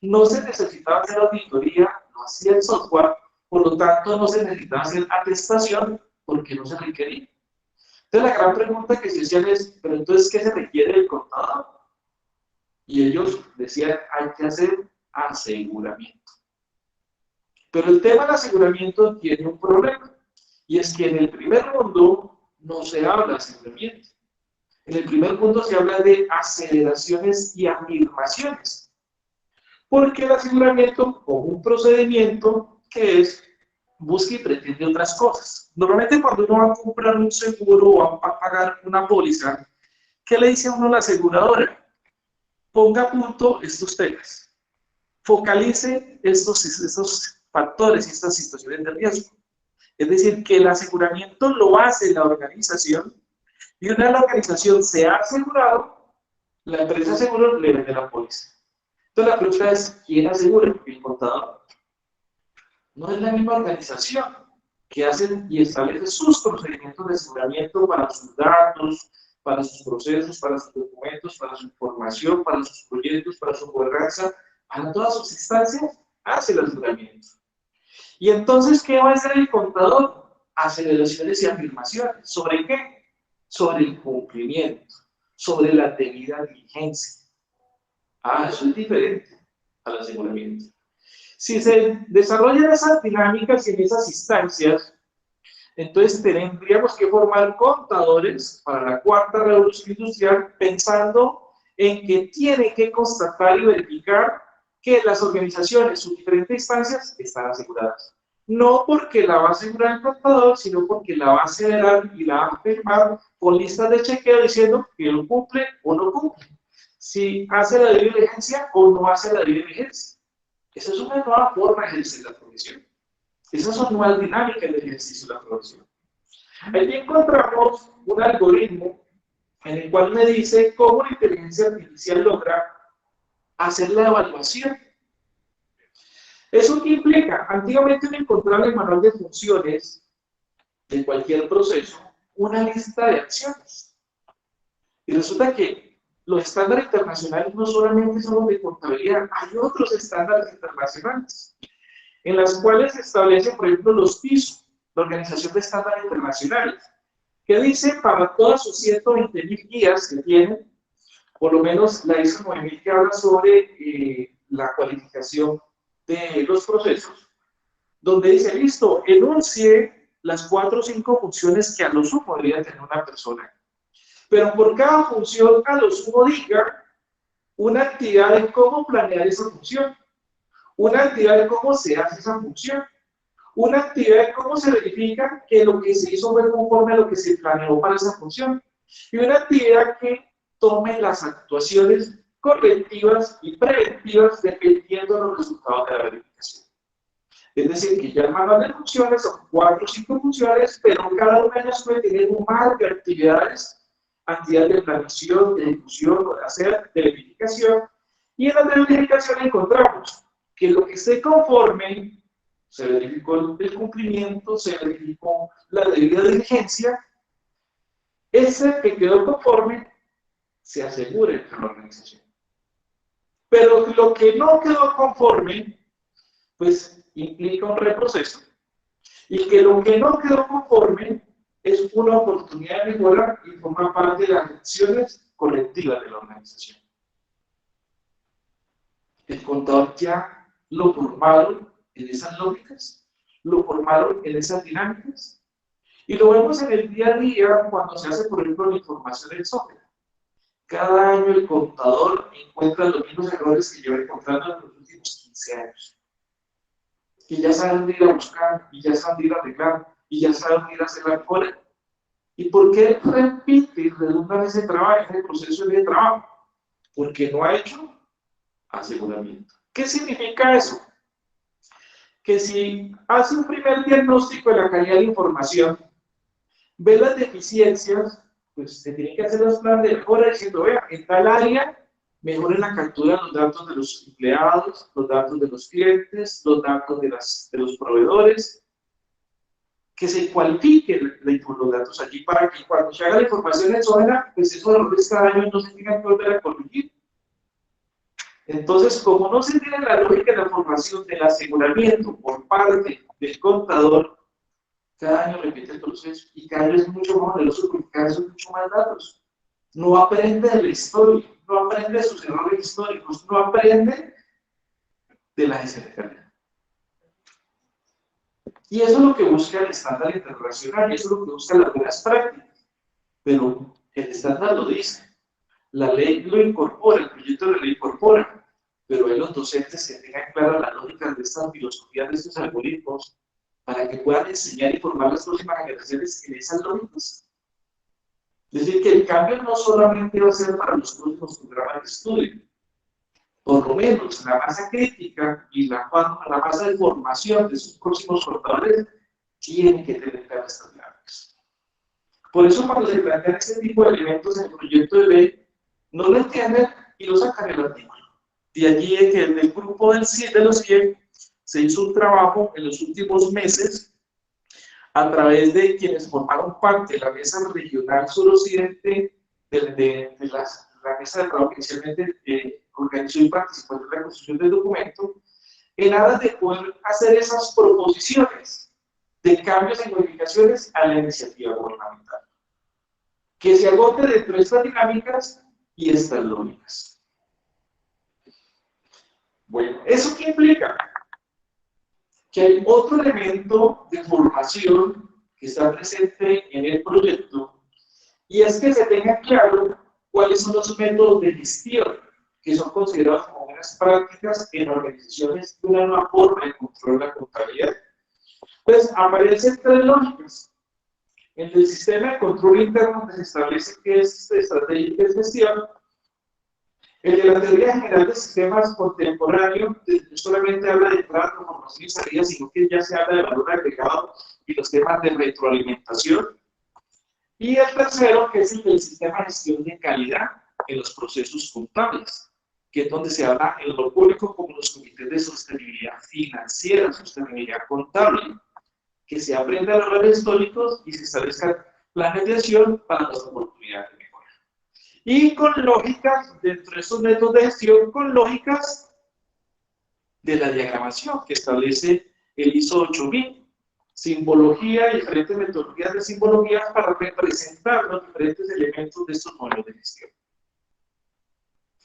no se necesitaba hacer auditoría, lo hacía el software, por lo tanto no se necesitaba hacer atestación, porque no se requería. Entonces la gran pregunta que se hacían es, pero entonces, ¿qué se requiere del contador? Y ellos decían, hay que hacer aseguramiento. Pero el tema del aseguramiento tiene un problema, y es que en el primer mundo no se habla de aseguramiento. En el primer punto se habla de aceleraciones y afirmaciones. Porque el aseguramiento, como un procedimiento que es, busca y pretende otras cosas. Normalmente cuando uno va a comprar un seguro o va a pagar una póliza, ¿qué le dice a uno la aseguradora? Ponga a punto estos temas. Focalice estos factores y estas situaciones de riesgo. Es decir, que el aseguramiento lo hace la organización. Y una vez la organización se ha asegurado, la empresa de seguros le vende la póliza. Entonces la pregunta es, ¿quién asegura? El contador. No es la misma organización que hace y establece sus procedimientos de aseguramiento para sus datos, para sus procesos, para sus documentos, para su información, para sus proyectos, para su gobernanza, para todas sus instancias, hace el aseguramiento. Y entonces, ¿qué va a hacer el contador? Aceleraciones y afirmaciones. ¿Sobre qué? Sobre el cumplimiento, sobre la debida diligencia. Eso es diferente al aseguramiento. Si se desarrollan esas dinámicas y en esas instancias, entonces tendríamos que formar contadores para la cuarta revolución industrial pensando en que tiene que constatar y verificar que las organizaciones, sus diferentes instancias, están aseguradas. No porque la va a asegurar el contador, sino porque la va a acelerar y la va a firmar con listas de chequeo diciendo que lo cumple o no cumple. Si hace la diligencia o no hace la diligencia. Esa es una nueva forma de ejercer la profesión. Esas son nuevas dinámicas del ejercicio de la profesión. Aquí encontramos un algoritmo en el cual me dice cómo la inteligencia artificial logra hacer la evaluación. ¿Eso qué implica? Antiguamente uno encontraba en el manual de funciones de cualquier proceso una lista de acciones. Y resulta que los estándares internacionales no solamente son los de contabilidad, hay otros estándares internacionales, en las cuales se establecen, por ejemplo, los PISO, la Organización de Estándares Internacionales, que dice para todas sus 120.000 guías que tienen, por lo menos la ISO 9000 que habla sobre la cualificación de los procesos, donde dice, listo, enuncie las 4 o 5 funciones que a lo sumo podría tener una persona Pero por cada función, a lo sumo diga una actividad de cómo planear esa función, una actividad de cómo se hace esa función, una actividad de cómo se verifica que lo que se hizo fue conforme a lo que se planeó para esa función, y una actividad que tome las actuaciones correctivas y preventivas dependiendo de los resultados de la verificación. Es decir, que ya el manual de funciones son 4 o 5 funciones, pero cada una de ellas puede tener un mar de actividades de planeación, de ejecución, de hacer, de verificación. Y en la de verificación encontramos que lo que esté conforme, se verificó el cumplimiento, se verificó la debida diligencia, ese que quedó conforme se asegure por la organización. Pero lo que no quedó conforme, pues implica un reproceso. Y que lo que no quedó conforme es una oportunidad de mejora y forma parte de las acciones colectivas de la organización. El contador ya lo formaron en esas lógicas, lo formaron en esas dinámicas, y lo vemos en el día a día cuando se hace, por ejemplo, la información del software. Cada año el contador encuentra los mismos errores que lleva encontrando en los últimos 15 años. Que ya saben dónde ir a buscar, y ya saben dónde ir a arreglar, y ya saben dónde ir a hacer la mejora. ¿Y por qué repite y redunda ese trabajo, ese proceso de trabajo? Porque no ha hecho aseguramiento. ¿Qué significa eso? Que si hace un primer diagnóstico de la calidad de la información, ve las deficiencias, pues se tiene que hacer los planes de mejora diciendo, vea, en tal área, mejoren la captura de los datos de los empleados, los datos de los clientes, los datos de los proveedores, que se cualifiquen los datos allí para que cuando se haga la información exógena, pues esos errores cada año no se tengan que volver a corregir. Entonces, como no se tiene la lógica de la formación del aseguramiento por parte del contador, cada año repite el proceso y cada año es mucho más generoso porque cada vez son mucho más datos. No aprende de la historia, no aprende de sus errores históricos, no aprende de la gestión de calidad. Y eso es lo que busca el estándar internacional, y eso es lo que busca las buenas prácticas. Pero el estándar lo dice, la ley lo incorpora, el proyecto de la ley incorpora, pero hay los docentes que tengan clara la lógica de estas filosofías, de estos algoritmos, para que puedan enseñar y formar las próximas generaciones en esas lógicas. Es decir, que el cambio no solamente va a ser para los próximos programas de estudio, por lo menos la masa crítica y la masa de formación de sus próximos contadores tienen que tener claras estas dinámicas. Por eso cuando se plantean este tipo de elementos en el proyecto de ley, no lo entienden y lo sacan del artículo. De allí es que en el grupo de los 100 se hizo un trabajo en los últimos meses a través de quienes formaron parte de la mesa regional suroccidente de la mesa de trabajo que inicialmente organizó y participó en la construcción del documento, en aras de poder hacer esas proposiciones de cambios y modificaciones a la iniciativa gubernamental, que se agote dentro de estas dinámicas y estas lógicas. Bueno, ¿eso qué implica? Que hay otro elemento de formación que está presente en el proyecto, y es que se tenga claro cuáles son los métodos de gestión que son considerados como buenas prácticas en organizaciones de una nueva forma de control de la contabilidad. Pues aparecen 3 lógicas. En el sistema de control interno se establece que es estrategia y gestión. El de la teoría general de sistemas contemporáneo no solamente habla de entrada, transformación y salida, sino que ya se habla de valor agregado y los temas de retroalimentación. Y el tercero, que es el del sistema de gestión de calidad en los procesos contables, que es donde se habla en lo público como los comités de sostenibilidad financiera, sostenibilidad contable, que se aprenda los errores históricos y se establezcan planes de acción para las oportunidades de mejora. Y con lógicas, dentro de estos métodos de gestión, con lógicas de la diagramación que establece el ISO 8000, simbología y diferentes metodologías de simbología para representar los diferentes elementos de estos modelos de gestión.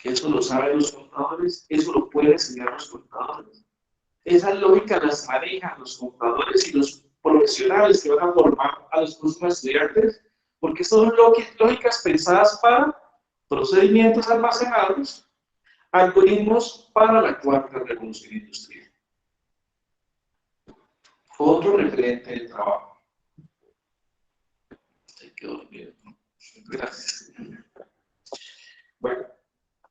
Eso lo saben los contadores, eso lo pueden enseñar los contadores. Esas lógicas las manejan los contadores y los profesionales que van a formar a los próximos estudiantes porque son lógicas pensadas para procedimientos almacenados, algoritmos para la cuarta revolución industrial. Otro referente de trabajo. Se quedó dormido. Gracias. Bueno,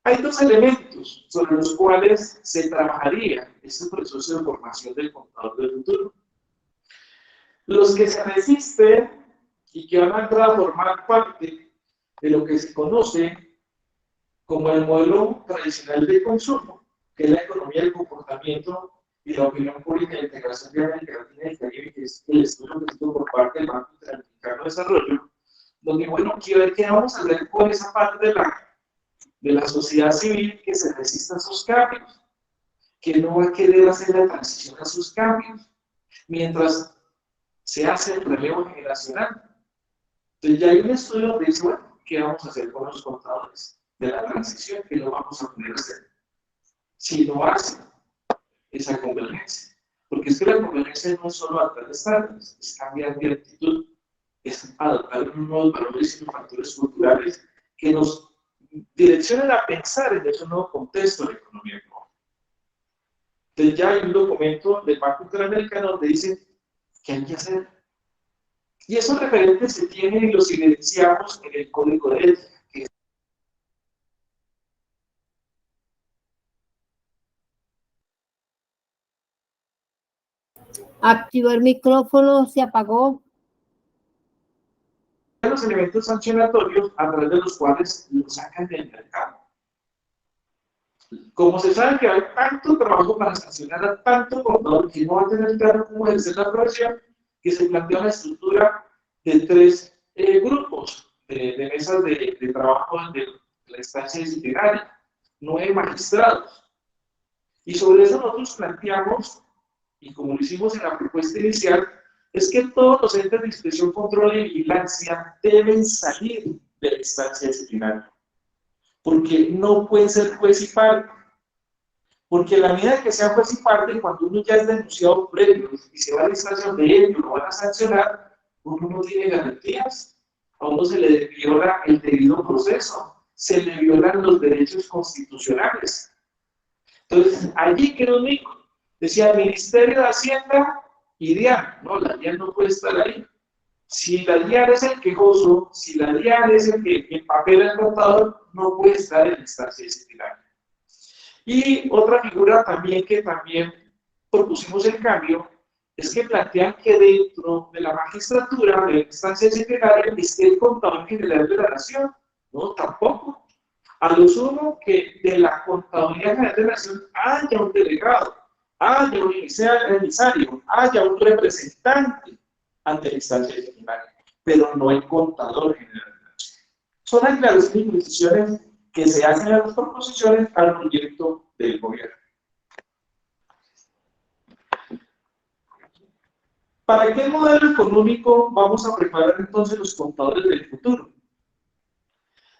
hay dos elementos sobre los cuales se trabajaría este proceso de formación del contador del futuro. Los que se resisten y que van a entrar a formar parte de lo que se conoce como el modelo tradicional de consumo, que es la economía del comportamiento y la opinión pública de integración de América Latina y el Caribe, que es el estudio que estuvo por parte del Banco Interamericano de Desarrollo, donde, bueno, ¿qué vamos a hacer con esa parte de la sociedad civil que se resista a esos cambios? Que no va a querer hacer la transición a sus cambios, mientras se hace el relevo generacional. Entonces ya hay un estudio donde dice, bueno, ¿qué vamos a hacer con los contadores de la transición? ¿Qué no vamos a poder hacer si no hacen esa convergencia? Porque es que la convergencia no es solo adaptar estándares, es cambiar de actitud, es adaptar unos nuevos valores y factores culturales que nos direccionen a pensar en ese nuevo contexto de la economía global. Entonces ya hay un documento del Banco Interamericano donde dice qué hay que hacer. Y esos referentes se tienen y los evidenciamos en el Código de Ética. Activó el micrófono, se apagó. Los elementos sancionatorios a través de los cuales lo sacan del mercado. Como se sabe que hay tanto trabajo para sancionar a tanto contador que no va a tener claro cómo ejercer la profesión, que se plantea una estructura de tres grupos de mesas de trabajo de la instancia disciplinaria, 9 magistrados. Y sobre eso nosotros planteamos, y como lo hicimos en la propuesta inicial, es que todos los entes de inspección, control y vigilancia deben salir de la instancia disciplinaria. Porque no pueden ser juez y parte. Porque la medida que sea juez y parte, cuando uno ya es denunciado por ellos y se va a la instancia donde ellos lo van a sancionar, uno no tiene garantías. A uno se le viola el debido proceso, se le violan los derechos constitucionales. Entonces, allí quedó único. Decía el Ministerio de Hacienda y DIAN. No, la DIAN no puede estar ahí. Si la DIAN es el quejoso, si la DIAN es el que empapela el contador, no puede estar en la instancia disciplinaria. Y otra figura también que también propusimos el cambio es que plantean que dentro de la magistratura, de la instancia disciplinaria, esté el contador general de la nación. No, tampoco. A lo sumo que de la Contaduría General de la Nación haya un delegado, haya un emisario, haya un representante ante la instancia disciplinaria, pero no el contador general de la nación. Son aclaraciones y precisiones que se hacen en las proposiciones al proyecto del gobierno. ¿Para qué modelo económico vamos a preparar entonces los contadores del futuro?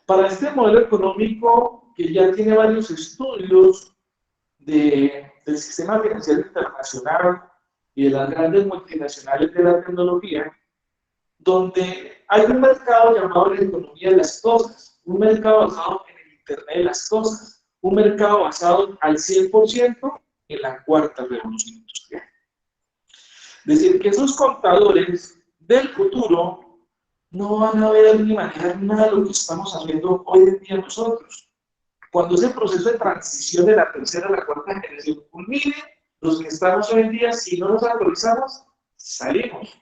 Para este modelo económico que ya tiene varios estudios del sistema financiero internacional y de las grandes multinacionales de la tecnología, donde hay un mercado llamado la economía de las cosas, un mercado basado en el Internet de las cosas, un mercado basado al 100% en la cuarta revolución industrial. Es decir, que esos contadores del futuro no van a ver ni manejar nada de lo que estamos haciendo hoy en día nosotros. Cuando ese proceso de transición de la tercera a la cuarta generación culmine, los que estamos hoy en día, si no nos actualizamos, salimos.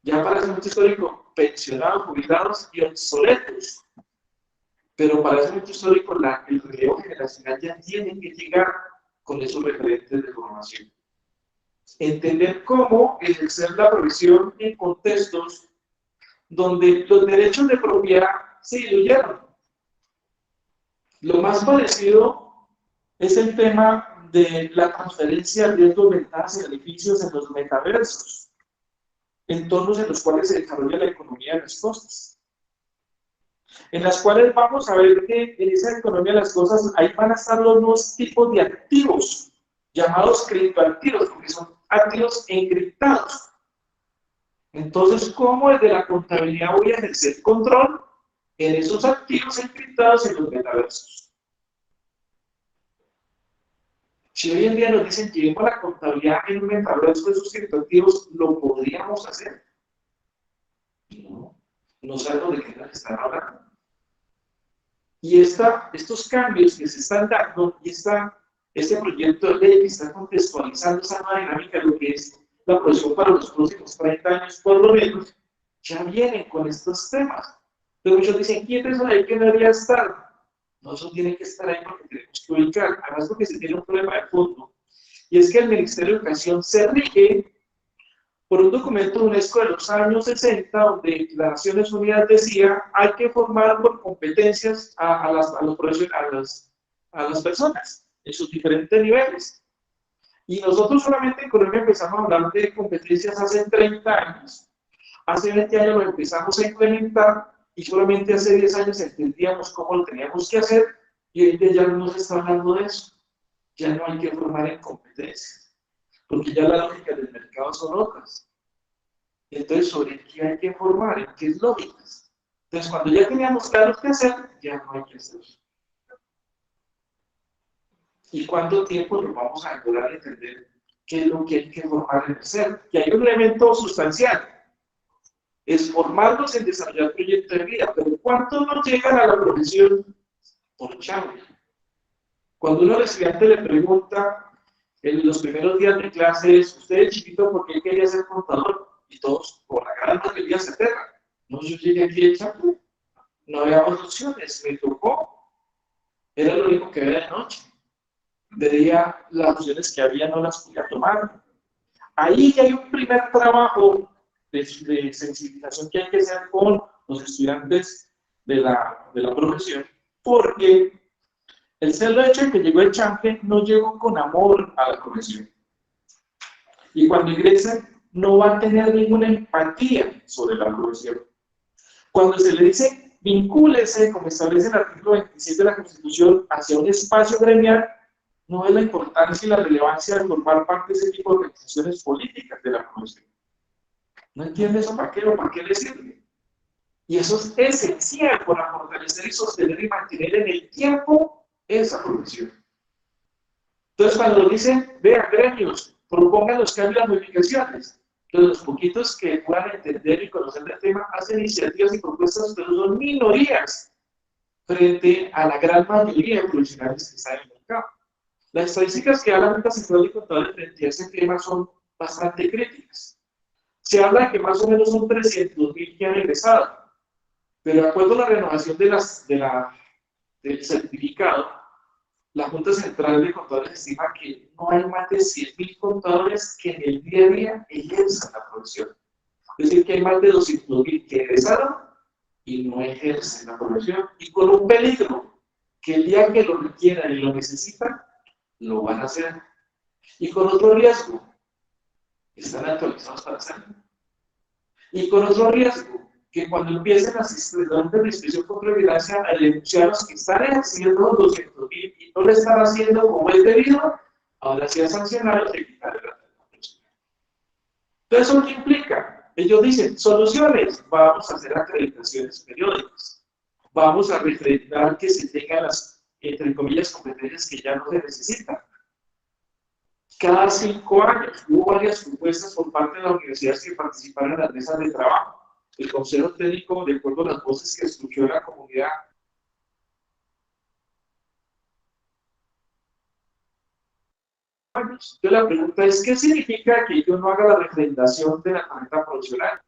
Ya para ese momento histórico, pensionados, jubilados y obsoletos. Pero para ese momento histórico, el relevo generacional ya tiene que llegar con esos referentes de formación. Entender cómo ejercer la profesión en contextos donde los derechos de propiedad se diluyeron. Lo más parecido es el tema de la transferencia de riesgos, ventajas y beneficios en los metaversos, entornos en los cuales se desarrolla la economía de las cosas, en las cuales vamos a ver que en esa economía de las cosas ahí van a estar los nuevos tipos de activos, llamados criptoactivos, porque son activos encriptados. Entonces, ¿cómo desde la contabilidad voy a ejercer control en esos activos encriptados en los metaversos? Si hoy en día nos dicen que llevemos la contabilidad en un metaverso de esos criptoactivos, ¿lo podríamos hacer? No, no sabemos de qué nos están hablando. Y estos cambios que se están dando y este proyecto de ley que está contextualizando esa nueva dinámica de lo que es la profesión para los próximos 30 años por lo menos, ya vienen con estos temas. Pero muchos dicen, ¿quién es ahí que no debería estar? No, eso tiene que estar ahí porque tenemos que ubicar, además porque se tiene un problema de fondo, y es que el Ministerio de Educación se rige por un documento de UNESCO de los años 60, donde las Naciones Unidas decía hay que formar por competencias a las personas en sus diferentes niveles. Y nosotros solamente en Colombia empezamos a hablar de competencias hace 30 años. Hace 20 años lo empezamos a implementar y solamente hace 10 años entendíamos cómo lo teníamos que hacer y hoy en día ya no se está hablando de eso. Ya no hay que formar en competencias, porque ya las lógicas del mercado son otras. Entonces, ¿sobre qué hay que formar? ¿En qué lógicas? Entonces, cuando ya teníamos claro qué hacer, ya no hay que hacer. ¿Y cuánto tiempo nos vamos a demorar a entender qué es lo que hay que formar en el ser? Que hay un elemento sustancial, es formarnos en desarrollar proyectos de vida, pero ¿cuántos nos llegan a la profesión por chamba? Cuando uno al estudiante le pregunta en los primeros días de clases, usted es chiquito, ¿por qué quería ser contador? Y todos, por la gran mayoría, se aterran. No, yo llegué aquí de chamba, no había más opciones, me tocó, era lo único que había de noche. De día, las opciones que había no las podía tomar. Ahí ya hay un primer trabajo de sensibilización que hay que hacer con los estudiantes de la profesión, porque el solo hecho de que llegó el champion no llegó con amor a la profesión. Y cuando ingresa, no va a tener ninguna empatía sobre la profesión. Cuando se le dice, vincúlese, como establece el artículo 26 de la Constitución, hacia un espacio gremial, no es la importancia y la relevancia de formar parte de ese tipo de organizaciones políticas de la profesión. ¿No entiende eso para qué o para qué le sirve? Y eso es esencial para fortalecer y sostener y mantener en el tiempo esa profesión. Entonces, cuando nos dicen, vean, gremios, propongan los cambios y las modificaciones, entonces los poquitos que puedan entender y conocer el tema hacen iniciativas y propuestas, pero son minorías frente a la gran mayoría de profesionales que están en el mercado. Las estadísticas que da la Junta Central de Contadores frente a ese tema son bastante críticas. Se habla de que más o menos son 300.000 que han egresado, pero de acuerdo a la renovación del certificado, la Junta Central de Contadores estima que no hay más de 100.000 contadores que en el día a día ejerzan la profesión. Es decir, que hay más de 200.000 que egresaron y no ejercen la profesión, y con un peligro, que el día que lo requieran y lo necesitan, lo van a hacer. Y con otro riesgo, están actualizados para hacerlo. Y con otro riesgo, que cuando empiecen las instituciones de inspección contra la vigilancia a denunciar a los que están ejerciendo los 200.000 y no lo están haciendo como es debido, ahora sí a sancionarlos y quitarle la profesión. Entonces, ¿eso qué implica? Ellos dicen, soluciones, vamos a hacer acreditaciones periódicas, vamos a refrendar que se tengan las, entre comillas, competencias que ya no se necesitan. Cada 5 años hubo varias propuestas por parte de las universidades que participaron en las mesas de trabajo. El Consejo Técnico, de acuerdo a las voces que escuchó la comunidad, entonces la pregunta es, ¿qué significa que yo no haga la refrendación de la tarjeta profesional?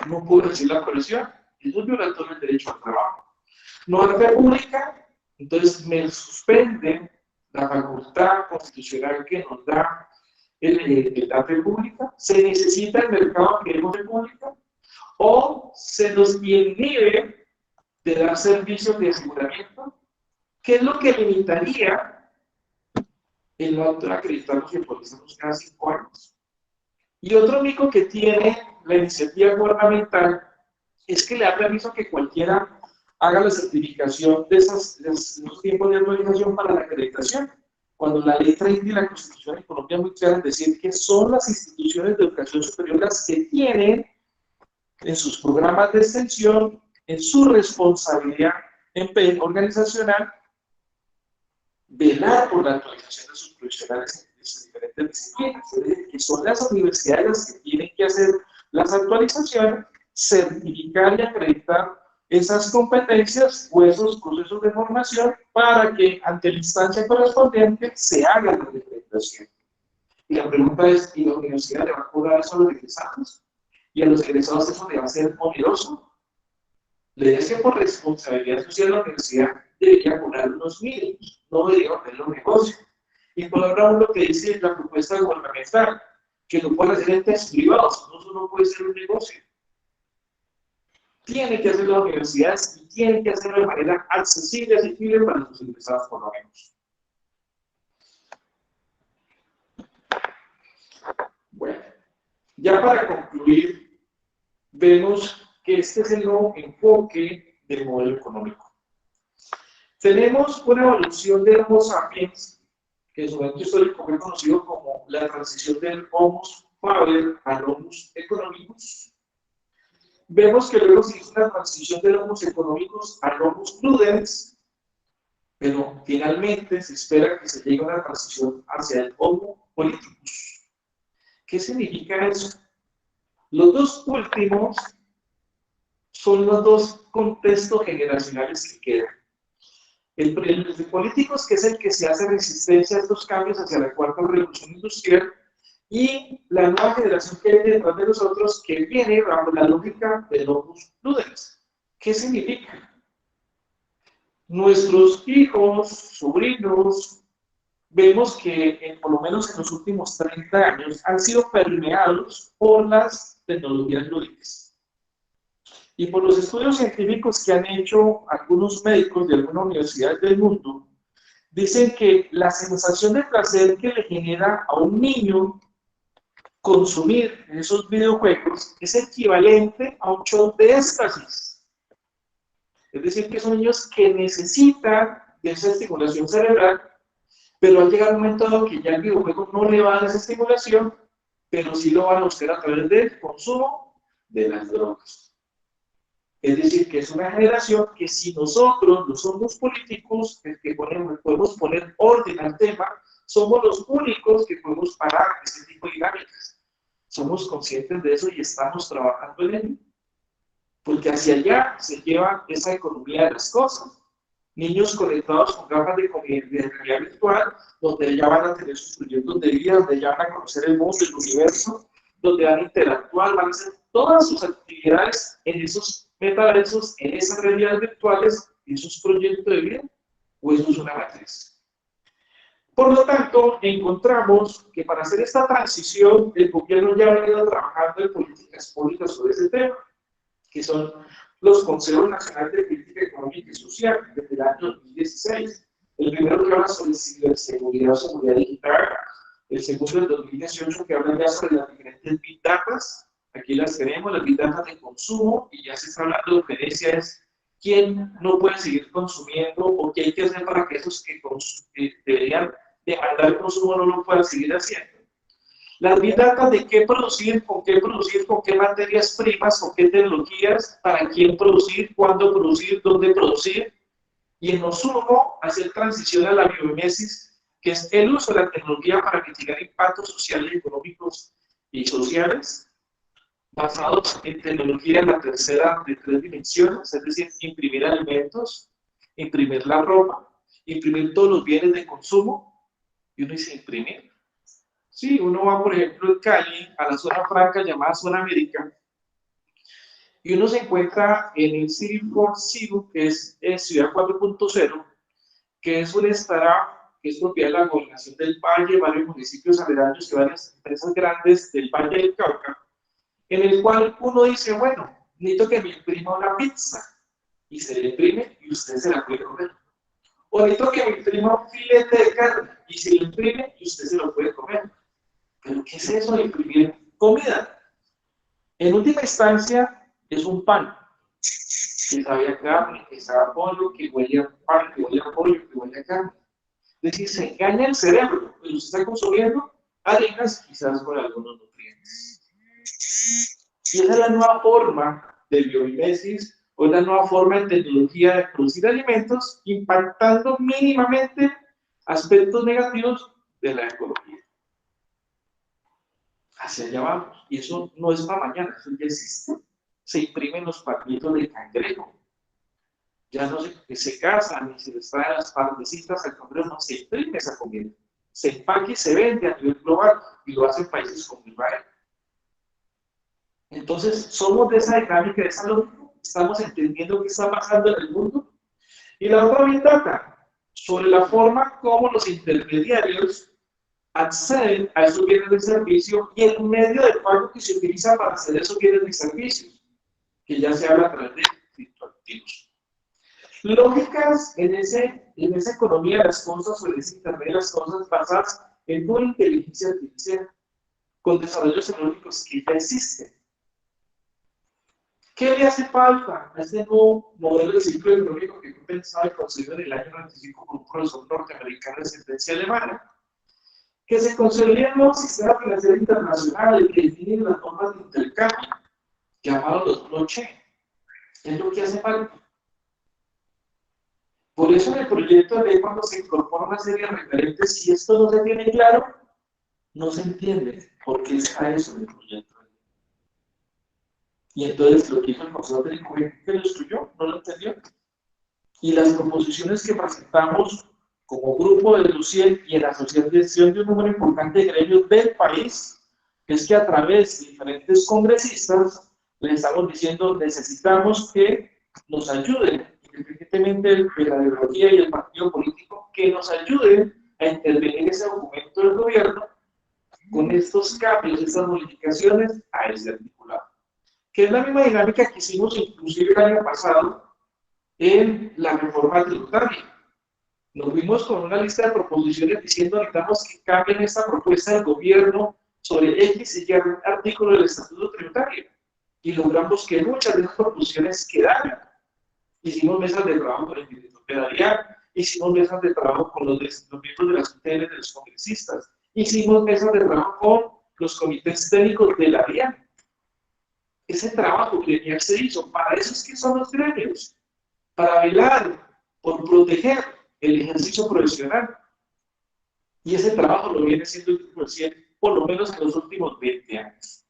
No puedo decir la profesión, eso es violatorio del derecho al trabajo. No es pública, entonces me suspenden la facultad constitucional que nos da el arte pública, se necesita el mercado que queremos de pública, o se nos inhibe de dar servicios de aseguramiento, que es lo que limitaría el no acreditarnos y actualizarnos cada 5 años. Y otro mico que tiene la iniciativa gubernamental es que le da permiso a que cualquiera haga la certificación de esos tiempos de actualización para la acreditación. cuando la Ley 30 y la Constitución de Colombia muy clara en decir que son las instituciones de educación superior las que tienen en sus programas de extensión, en su responsabilidad organizacional, velar por la actualización de sus profesionales en sus diferentes disciplinas. Es decir, que son las universidades las que tienen que hacer las actualizaciones, certificar y acreditar esas competencias o esos procesos de formación para que ante la instancia correspondiente se haga la acreditación. Y la pregunta es, ¿y la universidad le va a cobrar eso a los egresados? ¿Y a los egresados eso le va a ser oneroso? Le decía que por responsabilidad social la universidad debería cobrar unos mínimos, no debería hacer un negocio. Y por ahora lo que dice la propuesta gubernamental, que lo pueden hacer entes privados, no solo puede ser un negocio. Tiene que hacer las universidades y tienen que hacerlo de manera accesible y asequible para sus egresados por lo menos. Bueno, ya para concluir, vemos que este es el nuevo enfoque del modelo económico. Tenemos una evolución del Homo sapiens, que en su momento histórico fue conocido como la transición del Homo faber al Homo economicus. Vemos que luego se hizo una transición del Homo economicus al Homo prudens, pero finalmente se espera que se llegue a una transición hacia el Homo politicus. ¿Qué significa eso? Los dos últimos son los dos contextos generacionales que quedan. El de políticos, que es el que se hace resistencia a estos cambios hacia la cuarta revolución industrial, y la nueva generación que viene detrás de nosotros, que viene bajo la lógica del Homus Ludens. ¿Qué significa? Nuestros hijos, sobrinos, vemos que por lo menos en los últimos 30 años han sido permeados por las tecnologías lúdicas. Y por los estudios científicos que han hecho algunos médicos de algunas universidades del mundo, dicen que la sensación de placer que le genera a un niño consumir esos videojuegos es equivalente a un shock de éxtasis. Es decir, que son niños que necesitan de esa estimulación cerebral, pero al llegar un momento dado que ya el videojuego no le va a dar esa estimulación, pero sí lo van a buscar a través del consumo de las drogas. Es decir, que es una generación que si nosotros, los somos políticos, que podemos poner orden al tema, somos los únicos que podemos parar ese tipo de dinámicas. Somos conscientes de eso y estamos trabajando en ello. Porque hacia allá se lleva esa economía de las cosas. Niños conectados con gafas de realidad virtual, donde ya van a tener sus proyectos de vida, donde ya van a conocer el mundo, el universo, donde van a interactuar, van a hacer todas sus actividades en esos metaversos, en esas realidades virtuales, en sus proyectos de vida, o eso es una matriz. Por lo tanto, encontramos que para hacer esta transición, el gobierno ya ha venido trabajando en políticas públicas sobre ese tema, que son los Consejos Nacionales de Política Económica y Social, desde el año 2016. El primero que habla sobre ciberseguridad o seguridad digital, el segundo del 2018 que habla ya sobre las diferentes big datas. Aquí las tenemos, las big data de consumo, y ya se está hablando de diferencias, quién no puede seguir consumiendo o qué hay que hacer para que esos que deberían demandar el consumo no lo puedan seguir haciendo. Las big data de qué producir, con qué materias primas, con qué tecnologías, para quién producir, cuándo producir, dónde producir, y en lo sumo hacer transición a la biomimesis, que es el uso de la tecnología para mitigar impactos sociales, económicos y sociales, basados en tecnología en la tercera de 3 dimensiones, es decir, imprimir alimentos, imprimir la ropa, imprimir todos los bienes de consumo. Y uno dice, imprimir. Sí, uno va, por ejemplo, en Cali, a la zona franca llamada Zona América, y uno se encuentra en el City 4.0, que es Ciudad 4.0, que es un startup que es propiedad de la Gobernación del Valle, varios municipios aledaños y varias empresas grandes del Valle del Cauca, en el cual uno dice, bueno, necesito que me imprima una pizza, y se le imprime y usted se la puede comer. O necesito que me imprima un filete de carne, y se le imprime y usted se lo puede comer. ¿Pero qué es eso de imprimir comida? En última instancia, es un pan, que sabe a carne, que sabe a pollo, que huele a pan, que huele a pollo, que huele a carne. Es decir, se engaña el cerebro, pero se está consumiendo harinas quizás con algunos nutrientes. Y esa es la nueva forma de biomimesis, o la nueva forma de tecnología de producir alimentos, impactando mínimamente aspectos negativos de la ecología. Hacia allá vamos. Y eso no es para mañana, eso ya existe. Se imprimen los papitos de cangrejo. Ya no se casan ni se les traen las partecitas al cangrejo, no se imprime esa comida. Se empaque y se vende a nivel global, y lo hacen países como Israel. Entonces, somos de esa dinámica, de esa lógica, estamos entendiendo qué está pasando en el mundo. Y la otra Big Data, sobre la forma como los intermediarios acceden a esos bienes de servicio y el medio de pago que se utiliza para hacer esos bienes de servicios, que ya se habla a través de criptoactivos. Lógicas en esa economía de las cosas, o en ese internet de las cosas, basadas en una inteligencia artificial, con desarrollos tecnológicos que ya existen. ¿Qué le hace falta a este nuevo modelo de ciclo económico que fue pensado y concebido en el año 95 por un profesor norteamericano de ascendencia alemana? Que se consolide un nuevo sistema financiero internacional que define las normas de intercambio, llamados los blockchain. Es lo que hace falta. Por eso en el proyecto de ley, cuando se incorpora una serie de referentes, si esto no se tiene claro, no se entiende por qué está eso en el proyecto de ley. Y entonces lo que hizo el profesor del CUE, que lo estudió, no lo entendió. Y las proposiciones que presentamos como grupo de LUCIEN y en asociación de un número importante de gremios del país, es que a través de diferentes congresistas les estamos diciendo necesitamos que nos ayuden, independientemente de la ideología y el partido político, que nos ayuden a intervenir en ese documento del gobierno con estos cambios, estas modificaciones a ese articulado. Que es la misma dinámica que hicimos inclusive el año pasado en la reforma tributaria. Nos fuimos con una lista de proposiciones diciendo necesitamos que cambien esta propuesta del gobierno sobre X y Y artículo del Estatuto Tributario. Y logramos que muchas de esas proposiciones quedaran. Hicimos mesas de trabajo con el director federal, hicimos mesas de trabajo con los miembros de las UTL de los congresistas, hicimos mesas de trabajo con los comités técnicos de la DIAN. Ese trabajo gremial se hizo. Para eso es que son los gremios, para velar por proteger el ejercicio profesional. Y ese trabajo lo viene siendo el Grupo del CIEN por lo menos en los últimos 20 años.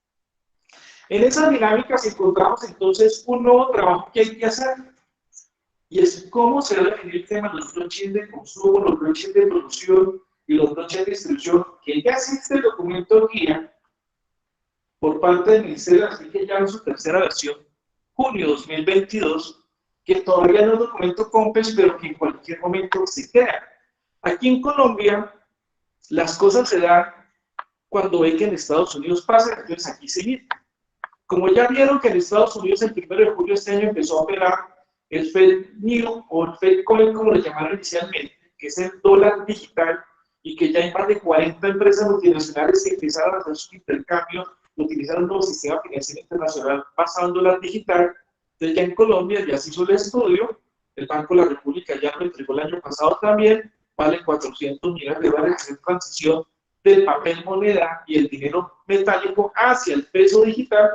En esas dinámicas encontramos entonces un nuevo trabajo que hay que hacer. Y es cómo se va a definir el tema de los blockchain de consumo, los blockchain de producción y los blockchain de distribución, que ya existe el documento guía por parte del Ministerio, así que ya en su tercera versión, junio 2022, que todavía no es documento COMPES, pero que en cualquier momento se crea. Aquí en Colombia, las cosas se dan cuando ve que en Estados Unidos pasa, entonces aquí se mide. Como ya vieron que en Estados Unidos el 1 de julio de este año empezó a operar el FedNew o el FedCoin, como lo llamaron inicialmente, que es el dólar digital, y que ya hay más de 40 empresas multinacionales que empezaron a hacer sus intercambios, utilizar un nuevo sistema financiero internacional basado en dólar digital. Entonces ya en Colombia ya se hizo el estudio, el Banco de la República ya lo entregó el año pasado también, vale 400 millones de dólares en transición del papel moneda y el dinero metálico hacia el peso digital.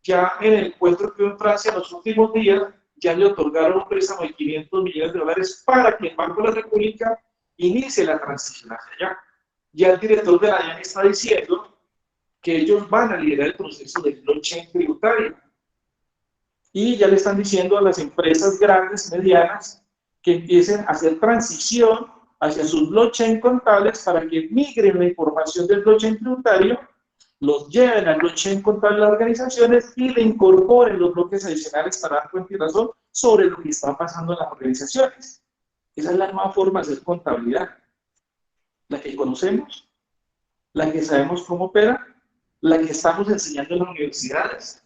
Ya en el encuentro que hubo en Francia en los últimos días, ya le otorgaron un préstamo de 500 millones de dólares para que el Banco de la República inicie la transición hacia allá. Ya el director de la DIAN está diciendo que ellos van a liderar el proceso de blockchain tributario. Y ya le están diciendo a las empresas grandes y medianas que empiecen a hacer transición hacia sus blockchain contables para que migren la información del blockchain tributario, los lleven al blockchain contable de las organizaciones y le incorporen los bloques adicionales para dar cuenta y razón sobre lo que está pasando en las organizaciones. Esa es la nueva forma de hacer contabilidad. La que conocemos, la que sabemos cómo opera, la que estamos enseñando en las universidades.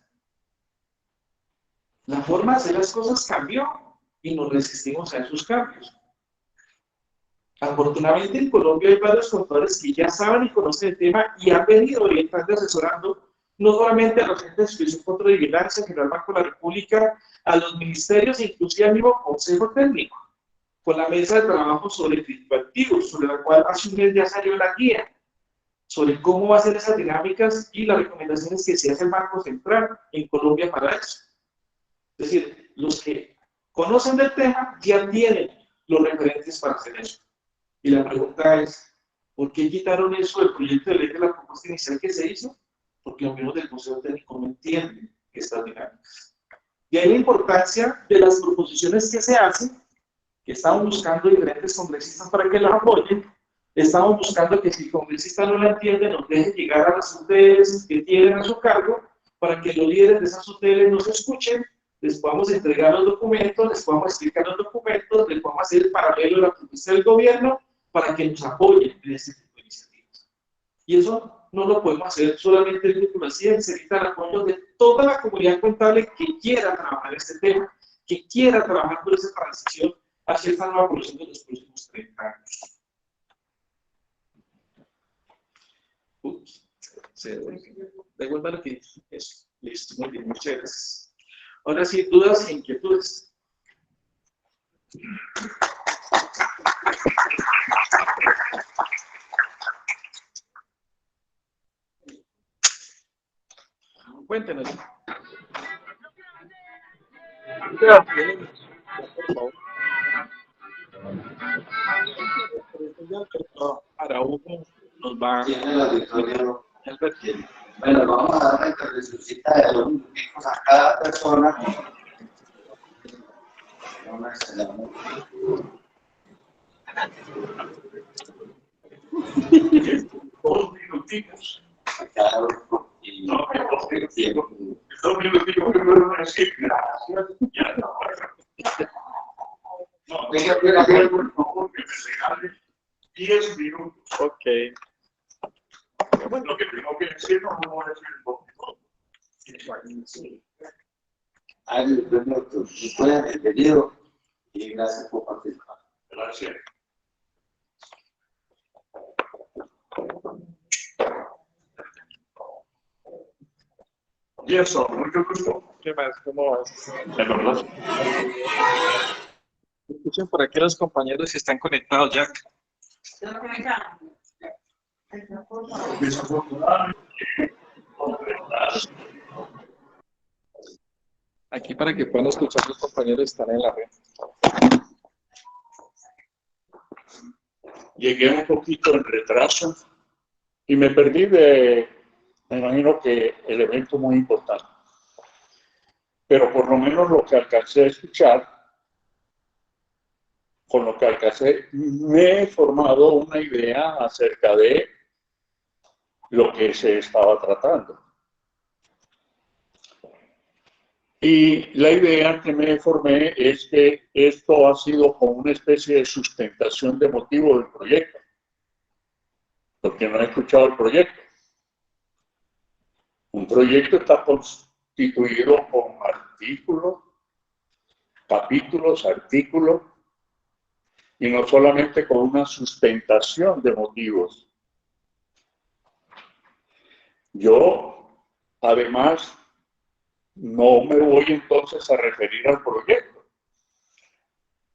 La forma de hacer las cosas cambió y nos resistimos a esos cambios. Afortunadamente en Colombia hay varios contadores que ya saben y conocen el tema y han venido orientando y asesorando no solamente a los entes de institución contra vigilancia, sino al Banco de la República, a los ministerios e inclusive al mismo Consejo Técnico. con la mesa de trabajo sobre criptoactivos, sobre la cual hace un mes ya salió la guía, sobre cómo va a ser esas dinámicas y las recomendaciones que se hace el Banco Central en Colombia para eso. Es decir, los que conocen del tema ya tienen los referentes para hacer eso. Y la pregunta es, ¿por qué quitaron eso del proyecto de ley de la propuesta inicial que se hizo? Porque los miembros del Consejo Técnico no entienden estas dinámicas. Y ahí la importancia de las proposiciones que se hacen, que estamos buscando diferentes congresistas para que las apoyen, estamos buscando que si el congresista no la entiende, nos deje llegar a las UTLs que tienen a su cargo, para que los líderes de esas UTLs nos escuchen, les podamos entregar los documentos, les podamos explicar los documentos, les podamos hacer el paralelo de la propuesta del gobierno, para que nos apoyen en este tipo de iniciativas. Y eso no lo podemos hacer solamente el grupo de la CIE, necesita el apoyo de toda la comunidad contable que quiera trabajar este tema, que quiera trabajar por esa transición hacia esta nueva población de los próximos 30 años. Ups, devuelvan lo que dije. Eso, listo, muy bien, muchas gracias. Ahora sí, dudas e inquietudes. Cuéntenos. Por favor. Araújo nos va a advertir. Bueno, vamos a dar una intervencióncita de 2 minutos a cada persona. Dos minutitos. A cada grupo. Y No, pero 2 minutitos. 2 minutitos que me van a decir gracias. Ya no. No, tenga que hacer por favor que me regale 10 minutos. Ok. Bueno, lo que tengo que decir no lo voy a decir en 2 minutos. hay 2 minutos. Bienvenido y gracias por participar. Gracias. Y eso, mucho gusto. ¿Qué más? ¿Cómo vas? De verdad. Escuchen por aquí a los compañeros que están conectados ya. Aquí para que puedan escuchar los compañeros que están en la red. Llegué un poquito en retraso y me perdí me imagino que el evento muy importante. Pero por lo menos lo que alcancé a escuchar, con lo que alcancé, me he formado una idea acerca de lo que se estaba tratando. Y la idea que me formé es que esto ha sido como una especie de sustentación de motivo del proyecto, porque no he escuchado el proyecto. Un proyecto está constituido con artículos, capítulos, artículos, y no solamente con una sustentación de motivos. Yo, además, no me voy entonces a referir al proyecto,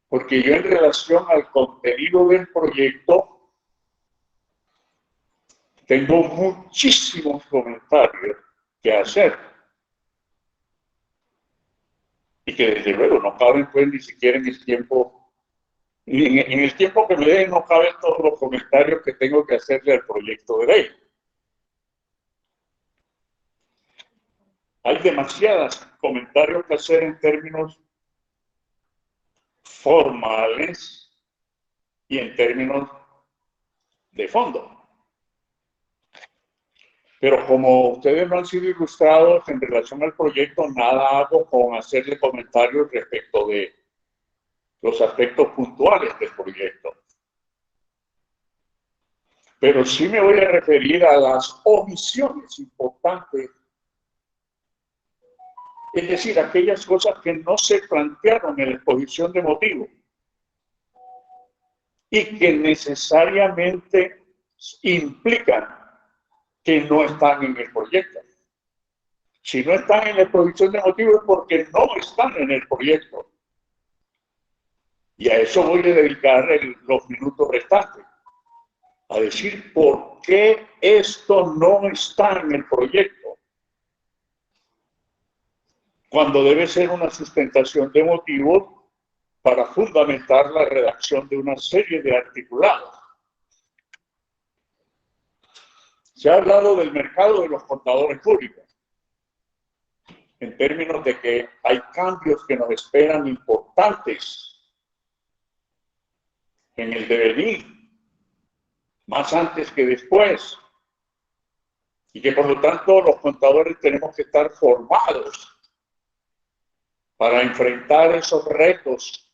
porque yo en relación al contenido del proyecto tengo muchísimos comentarios que hacer y que desde luego no caben pues ni siquiera en el tiempo, en el tiempo que me den no caben todos los comentarios que tengo que hacerle al proyecto de ley. Hay demasiados comentarios que hacer en términos formales y en términos de fondo. Pero como ustedes no han sido ilustrados en relación al proyecto, nada hago con hacerle comentarios respecto de los aspectos puntuales del proyecto. Pero sí me voy a referir a las omisiones importantes, es decir, aquellas cosas que no se plantearon en la exposición de motivos y que necesariamente implican que no están en el proyecto. Si no están en la exposición de motivos es porque no están en el proyecto. Y a eso voy a dedicar los minutos restantes, a decir por qué esto no está en el proyecto, cuando debe ser una sustentación de motivos para fundamentar la redacción de una serie de articulados. Se ha hablado del mercado de los contadores públicos, en términos de que hay cambios que nos esperan importantes en el devenir, más antes que después, y que por lo tanto los contadores tenemos que estar formados para enfrentar esos retos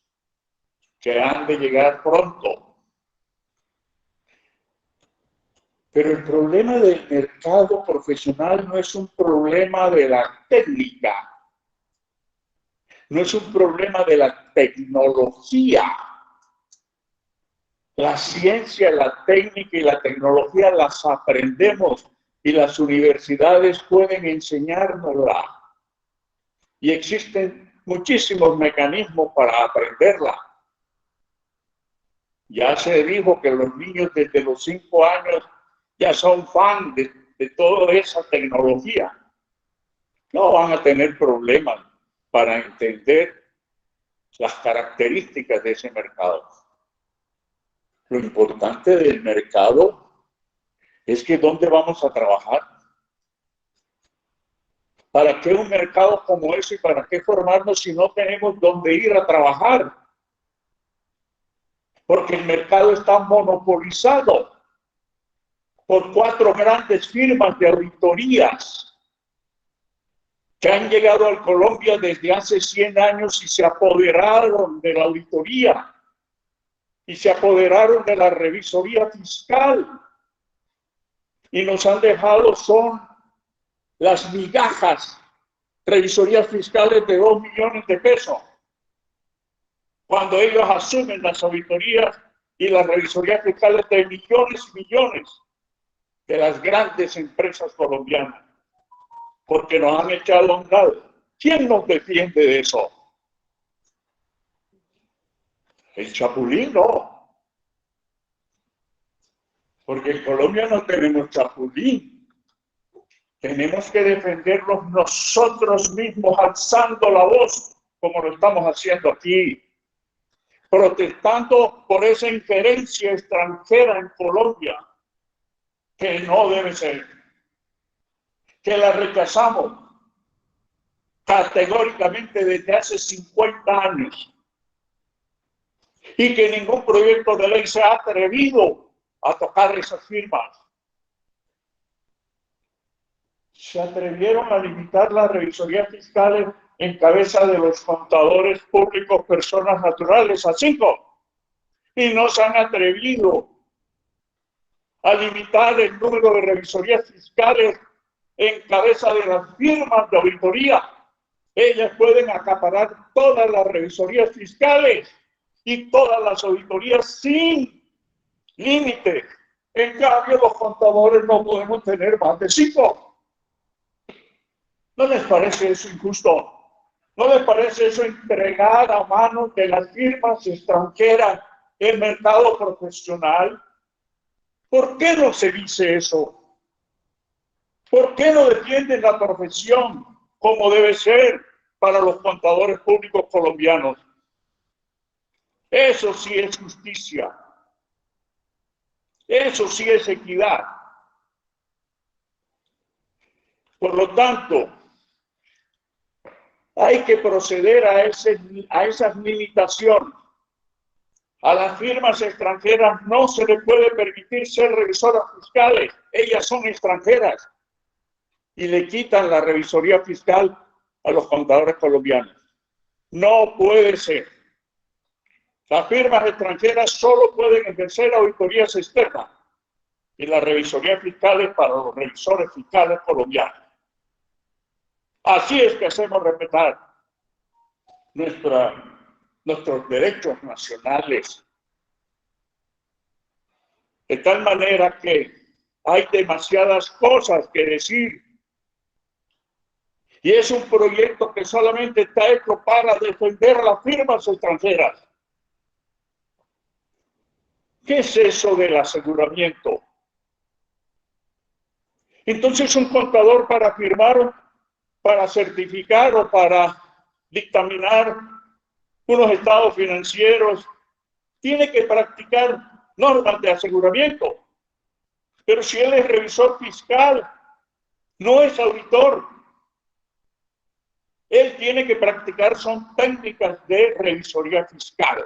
que han de llegar pronto. Pero el problema del mercado profesional no es un problema de la técnica, no es un problema de la tecnología. La ciencia, la técnica y la tecnología las aprendemos y las universidades pueden enseñárnosla. Y existen muchísimos mecanismos para aprenderla. Ya se dijo que los niños desde los 5 años ya son fan de toda esa tecnología. No van a tener problemas para entender las características de ese mercado. Lo importante del mercado es que ¿dónde vamos a trabajar? ¿Para qué un mercado como ese y para qué formarnos si no tenemos dónde ir a trabajar? Porque el mercado está monopolizado por 4 grandes firmas de auditorías que han llegado a Colombia desde hace 100 años y se apoderaron de la auditoría y se apoderaron de la revisoría fiscal y nos han dejado son las migajas, revisorías fiscales de 2 millones de pesos, cuando ellos asumen las auditorías y las revisorías fiscales de millones y millones de las grandes empresas colombianas, porque nos han echado a un lado. ¿Quién nos defiende de eso? El chapulín no, porque en Colombia no tenemos chapulín. Tenemos que defenderlos nosotros mismos, alzando la voz, como lo estamos haciendo aquí, protestando por esa injerencia extranjera en Colombia, que no debe ser, que la rechazamos categóricamente desde hace 50 años y que ningún proyecto de ley se ha atrevido a tocar esas firmas. Se atrevieron a limitar las revisorías fiscales en cabeza de los contadores públicos, personas naturales, a 5, y no se han atrevido a limitar el número de revisorías fiscales en cabeza de las firmas de auditoría. Ellas pueden acaparar todas las revisorías fiscales y todas las auditorías sin límite. En cambio, los contadores no podemos tener más de 5. ¿No les parece eso injusto? ¿No les parece eso entregar a manos de las firmas extranjeras el mercado profesional? ¿Por qué no se dice eso? ¿Por qué no defienden la profesión como debe ser para los contadores públicos colombianos? Eso sí es justicia. Eso sí es equidad. Por lo tanto, hay que proceder a esas limitaciones. A las firmas extranjeras no se les puede permitir ser revisoras fiscales. Ellas son extranjeras. Y le quitan la revisoría fiscal a los contadores colombianos. No puede ser. Las firmas extranjeras solo pueden ejercer auditorías externas y las revisorías fiscales para los revisores fiscales colombianos. Así es que hacemos respetar nuestros derechos nacionales. De tal manera que hay demasiadas cosas que decir. Y es un proyecto que solamente está hecho para defender a las firmas extranjeras. ¿Qué es eso del aseguramiento? Entonces, un contador para firmar, para certificar o para dictaminar unos estados financieros, tiene que practicar normas de aseguramiento. Pero si él es revisor fiscal, no es auditor, él tiene que practicar, son técnicas de revisoría fiscal.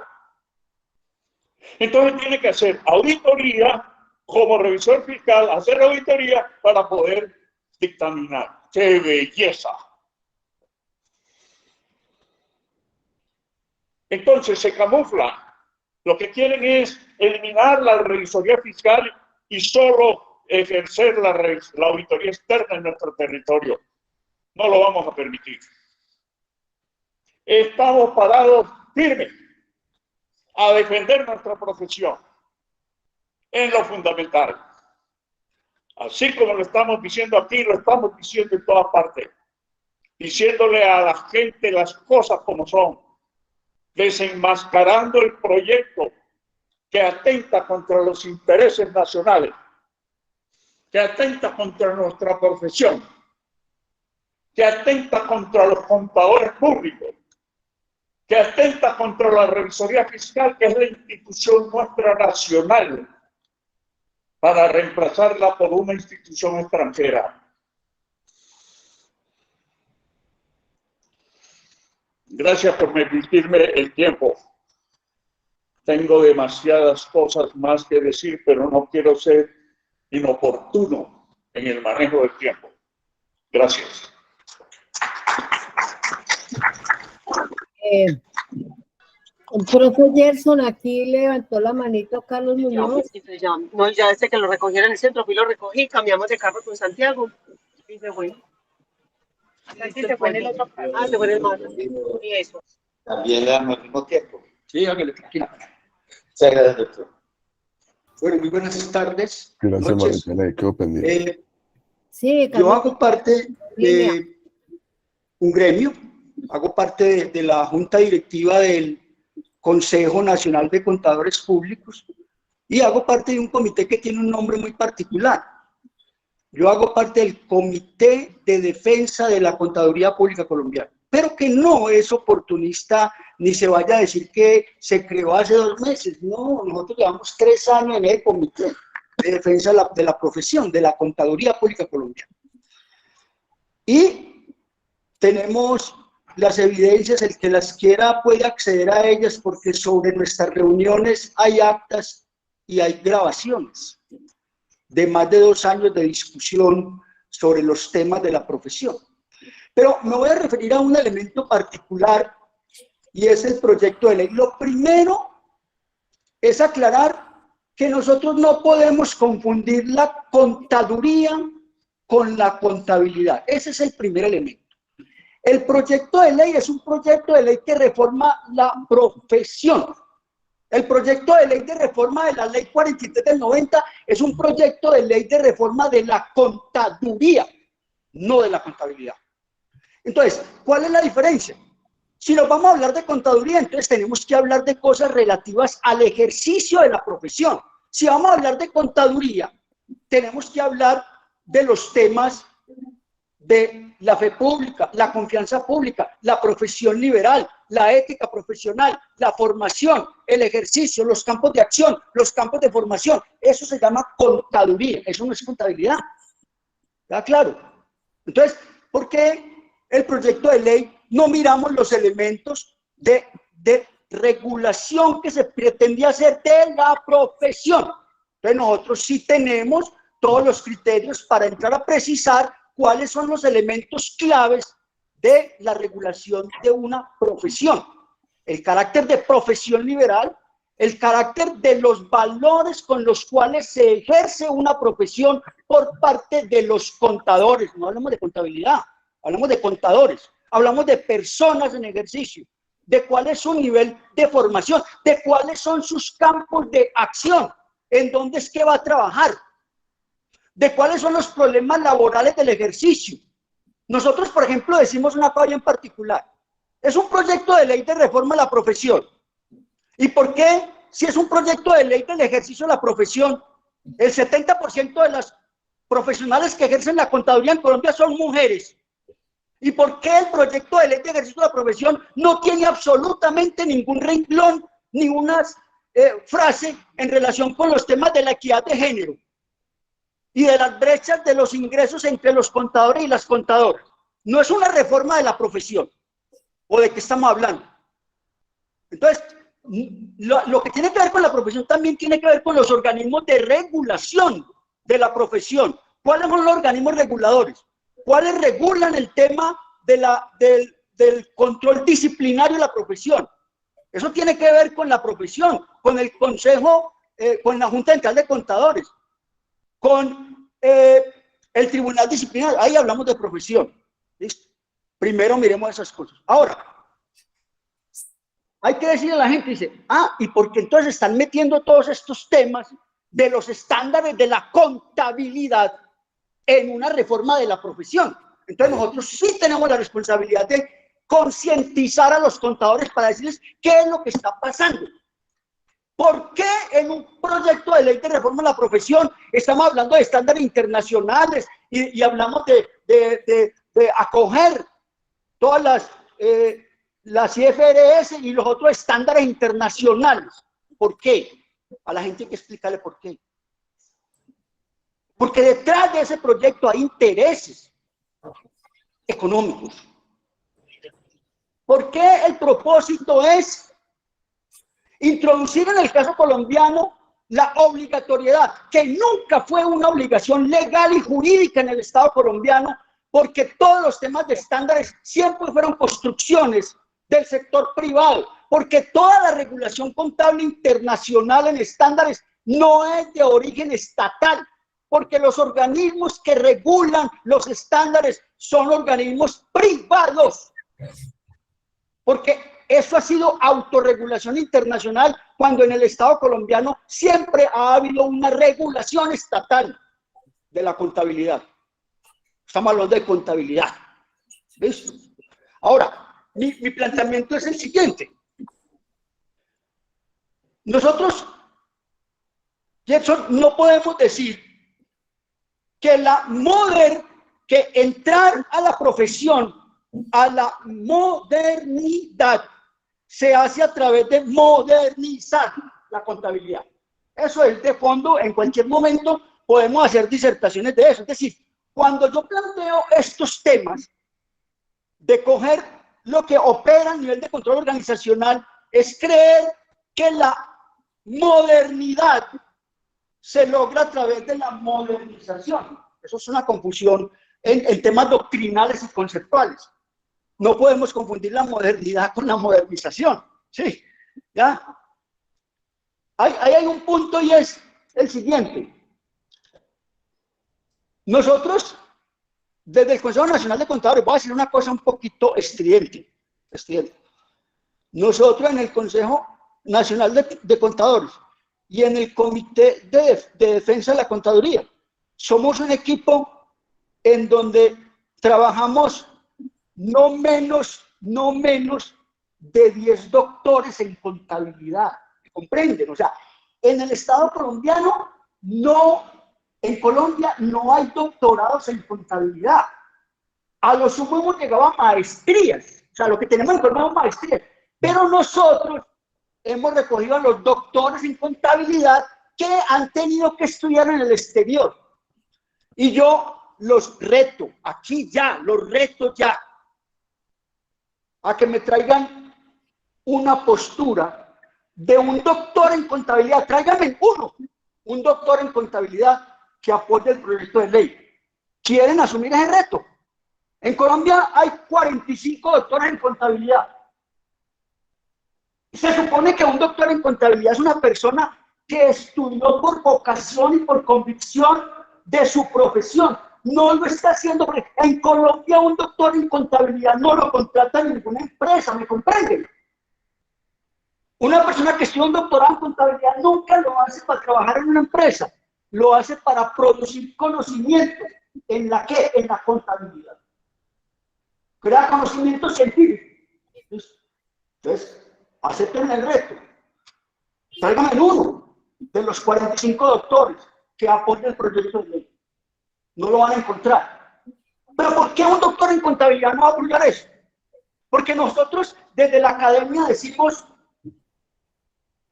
Entonces tiene que hacer auditoría como revisor fiscal, hacer auditoría para poder dictaminar. ¡Qué belleza! Entonces se camufla. Lo que quieren es eliminar la revisoría fiscal y solo ejercer la auditoría externa en nuestro territorio. No lo vamos a permitir. Estamos parados firmes a defender nuestra profesión en lo fundamental. Así como lo estamos diciendo aquí, lo estamos diciendo en todas partes. Diciéndole a la gente las cosas como son. Desenmascarando el proyecto que atenta contra los intereses nacionales, que atenta contra nuestra profesión, que atenta contra los contadores públicos, que atenta contra la revisoría fiscal, que es la institución nuestra nacional, para reemplazarla por una institución extranjera. Gracias por permitirme el tiempo. Tengo demasiadas cosas más que decir, pero no quiero ser inoportuno en el manejo del tiempo. Gracias. El profe Gerson aquí levantó la manito, Carlos Muñoz. No, ya desde que lo recogieron en el centro, fui lo recogí, cambiamos de carro con Santiago y se fue. Aquí se fue en el otro carro. Ah, se fue en el más. Y eso. También le damos al mismo tiempo. Sí, hágale, tranquilo. Muchas gracias, doctor. Bueno, muy buenas tardes. Gracias, Noches. María, quedó pendiente. Sí, Yo Carlos. hago parte de un gremio, hago parte de la Junta Directiva del Consejo Nacional de Contadores Públicos y hago parte de un comité que tiene un nombre muy particular. Yo hago parte del Comité de Defensa de la Contaduría Pública Colombiana, pero que no es oportunista ni se vaya a decir que se creó hace 2 meses. No, nosotros llevamos 3 años en el Comité de Defensa de la profesión, de la Contaduría Pública Colombiana. Y tenemos las evidencias, el que las quiera puede acceder a ellas, porque sobre nuestras reuniones hay actas y hay grabaciones de más de 2 años de discusión sobre los temas de la profesión. Pero me voy a referir a un elemento particular y es el proyecto de ley. Lo primero es aclarar que nosotros no podemos confundir la contaduría con la contabilidad. Ese es el primer elemento. El proyecto de ley es un proyecto de ley que reforma la profesión. El proyecto de ley de reforma de la ley 43 del 90 es un proyecto de ley de reforma de la contaduría, no de la contabilidad. Entonces, ¿cuál es la diferencia? Si nos vamos a hablar de contaduría, entonces tenemos que hablar de cosas relativas al ejercicio de la profesión. Si vamos a hablar de contaduría, tenemos que hablar de los temas de la fe pública, la confianza pública, la profesión liberal, la ética profesional, la formación, el ejercicio, los campos de acción, los campos de formación. Eso se llama contaduría, eso no es contabilidad. ¿Está claro? Entonces, ¿por qué el proyecto de ley no miramos los elementos de regulación que se pretendía hacer de la profesión? Entonces, nosotros sí tenemos todos los criterios para entrar a precisar cuáles son los elementos claves de la regulación de una profesión. El carácter de profesión liberal, el carácter de los valores con los cuales se ejerce una profesión por parte de los contadores. No hablamos de contabilidad, hablamos de contadores, hablamos de personas en ejercicio, de cuál es su nivel de formación, de cuáles son sus campos de acción, en dónde es que va a trabajar, de cuáles son los problemas laborales del ejercicio. Nosotros, por ejemplo, decimos una cosa en particular. Es un proyecto de ley de reforma a la profesión. ¿Y por qué si es un proyecto de ley del ejercicio de la profesión, el 70% de las profesionales que ejercen la contaduría en Colombia son mujeres? ¿Y por qué el proyecto de ley de ejercicio de la profesión no tiene absolutamente ningún renglón, ninguna frase en relación con los temas de la equidad de género y de las brechas de los ingresos entre los contadores y las contadoras? No es una reforma de la profesión. ¿O de qué estamos hablando? Entonces, lo que tiene que ver con la profesión también tiene que ver con los organismos de regulación de la profesión. ¿Cuáles son los organismos reguladores? ¿Cuáles regulan el tema del control disciplinario de la profesión? Eso tiene que ver con la profesión, con el Consejo, con la Junta Central de Contadores, con el Tribunal Disciplinario. Ahí hablamos de profesión. ¿Listo? Primero miremos esas cosas. Ahora, hay que decirle a la gente, dice, ¿y por qué entonces están metiendo todos estos temas de los estándares de la contabilidad en una reforma de la profesión? Entonces nosotros sí tenemos la responsabilidad de concientizar a los contadores para decirles qué es lo que está pasando. ¿Por qué en un proyecto de ley de reforma de la profesión estamos hablando de estándares internacionales y hablamos de acoger todas las IFRS y los otros estándares internacionales? ¿Por qué? A la gente hay que explicarle por qué. Porque detrás de ese proyecto hay intereses económicos. ¿Por qué el propósito es introducir en el caso colombiano la obligatoriedad, que nunca fue una obligación legal y jurídica en el Estado colombiano, porque todos los temas de estándares siempre fueron construcciones del sector privado, porque toda la regulación contable internacional en estándares no es de origen estatal, porque los organismos que regulan los estándares son organismos privados, porque eso ha sido autorregulación internacional, cuando en el Estado colombiano siempre ha habido una regulación estatal de la contabilidad. Estamos hablando de contabilidad. ¿Listo? Ahora, mi planteamiento es el siguiente. Nosotros, Jetson, no podemos decir que que entrar a la profesión, a la modernidad, se hace a través de modernizar la contabilidad. Eso es de fondo. En cualquier momento podemos hacer disertaciones de eso. Es decir, cuando yo planteo estos temas de coger lo que opera a nivel de control organizacional, es creer que la modernidad se logra a través de la modernización. Eso es una confusión en temas doctrinales y conceptuales. No podemos confundir la modernidad con la modernización. ¿Sí? ¿Ya? Ahí hay un punto, y es el siguiente. Nosotros, desde el Consejo Nacional de Contadores, voy a decir una cosa un poquito estridente. Nosotros en el Consejo Nacional de Contadores y en el Comité de Defensa de la Contaduría, somos un equipo en donde trabajamos no menos de 10 doctores en contabilidad. ¿Comprenden? O sea, en el Estado colombiano en Colombia no hay doctorados en contabilidad. A lo sumo hemos llegado a maestrías. O sea, lo que tenemos en Colombia es maestrías. Pero nosotros hemos recogido a los doctores en contabilidad que han tenido que estudiar en el exterior. Y yo los reto, los reto ya, a que me traigan una postura de un doctor en contabilidad. Tráiganme un doctor en contabilidad que apoye el proyecto de ley. ¿Quieren asumir ese reto? En Colombia hay 45 doctores en contabilidad. Se supone que un doctor en contabilidad es una persona que estudió por vocación y por convicción de su profesión. No lo está haciendo porque en Colombia un doctor en contabilidad no lo contrata ninguna empresa, ¿me comprenden? Una persona que estudia un doctorado en contabilidad nunca lo hace para trabajar en una empresa, lo hace para producir conocimiento. ¿En la qué? En la contabilidad. Crea conocimiento científico. Entonces, acepten el reto. Tráigame uno de los 45 doctores que apoyan el proyecto de ley. No lo van a encontrar. ¿Pero por qué un doctor en contabilidad no va a apoyar eso? Porque nosotros desde la academia decimos,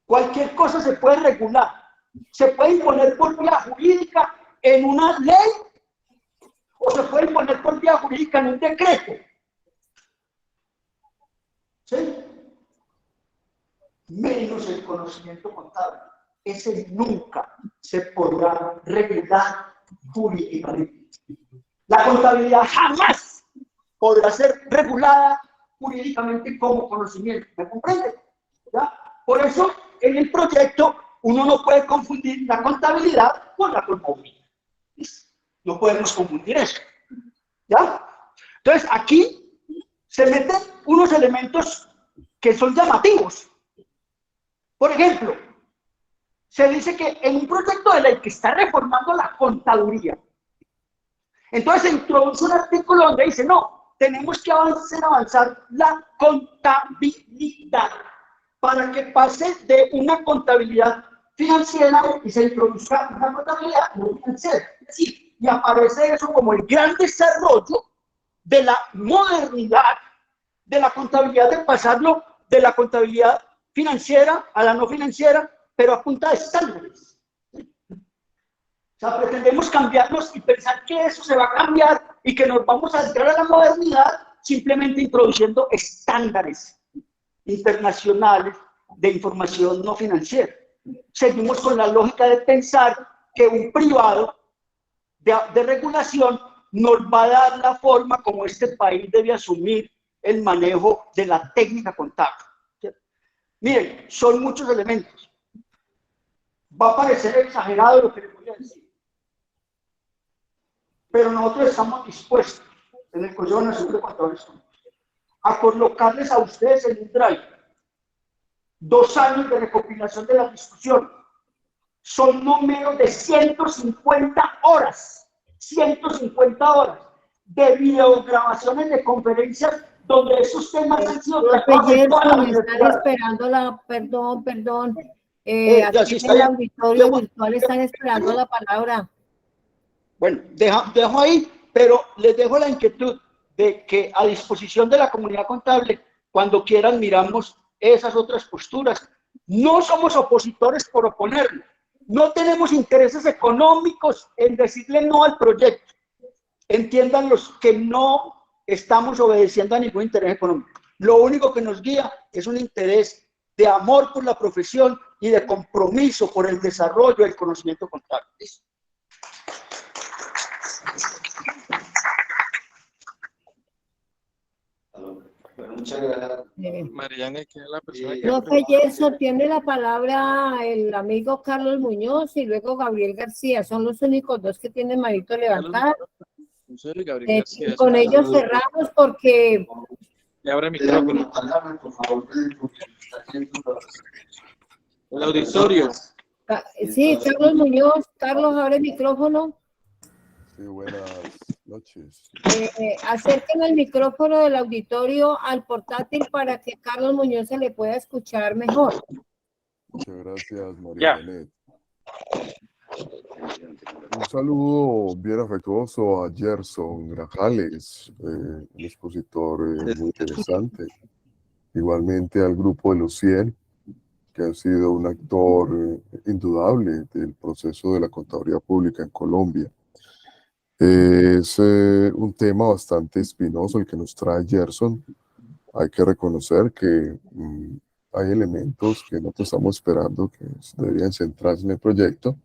cualquier cosa se puede regular, se puede imponer por vía jurídica en una ley o se puede imponer por vía jurídica en un decreto. ¿Sí? Menos el conocimiento contable. Ese nunca se podrá regular jurídicamente. La contabilidad jamás podrá ser regulada jurídicamente como conocimiento. ¿Me comprende? ¿Ya? Por eso, en el proyecto, uno no puede confundir la contabilidad con la contabilidad. No podemos confundir eso. ¿Ya? Entonces, aquí se meten unos elementos que son llamativos. Por ejemplo, se dice que en un proyecto de ley que está reformando la contaduría, entonces se introduce un artículo donde dice, no, tenemos que avanzar la contabilidad para que pase de una contabilidad financiera y se introduzca una contabilidad no financiera. Es decir, y aparece eso como el gran desarrollo de la modernidad de la contabilidad, de pasarlo de la contabilidad financiera a la no financiera, pero a punta de estándares. O sea, pretendemos cambiarnos y pensar que eso se va a cambiar y que nos vamos a entrar a la modernidad simplemente introduciendo estándares internacionales de información no financiera. Seguimos con la lógica de pensar que un privado de regulación nos va a dar la forma como este país debe asumir el manejo de la técnica contable. Miren, son muchos elementos. Va a parecer exagerado lo que les voy a decir, pero nosotros estamos dispuestos en el Consejo Nacional de Contadores a colocarles a ustedes en un drive 2 años de recopilación de la discusión. Son números de 150 horas, 150 horas de videograbaciones de conferencias donde esos temas han sido tratados en toda la universidad. Están esperando la, perdón, aquí en el auditorio virtual están esperando la palabra. Bueno, dejo ahí, pero les dejo la inquietud de que a disposición de la comunidad contable, cuando quieran miramos esas otras posturas. No somos opositores por oponernos, no tenemos intereses económicos en decirle no al proyecto. Entiendan los que no estamos obedeciendo a ningún interés económico. Lo único que nos guía es un interés de amor por la profesión y de compromiso por el desarrollo del conocimiento contable. Muchas gracias. Mariana, que es la persona que... Profe Gerson, tiene la palabra el amigo Carlos Muñoz y luego Gabriel García. Son los únicos dos que tienen manito levantada. Con ellos cerramos porque... Le abre el micrófono. El auditorio. Sí, Carlos Muñoz. Carlos, abre el micrófono. Sí, buenas noches. Acerquen el micrófono del auditorio al portátil para que Carlos Muñoz se le pueda escuchar mejor. Muchas gracias, María Janet. Un saludo bien afectuoso a Gerson Grajales, un expositor muy interesante. Igualmente al grupo de los 100, que ha sido un actor indudable del proceso de la contaduría pública en Colombia. Es un tema bastante espinoso el que nos trae Gerson. Hay que reconocer que hay elementos que no estamos esperando que deberían centrarse en el proyecto,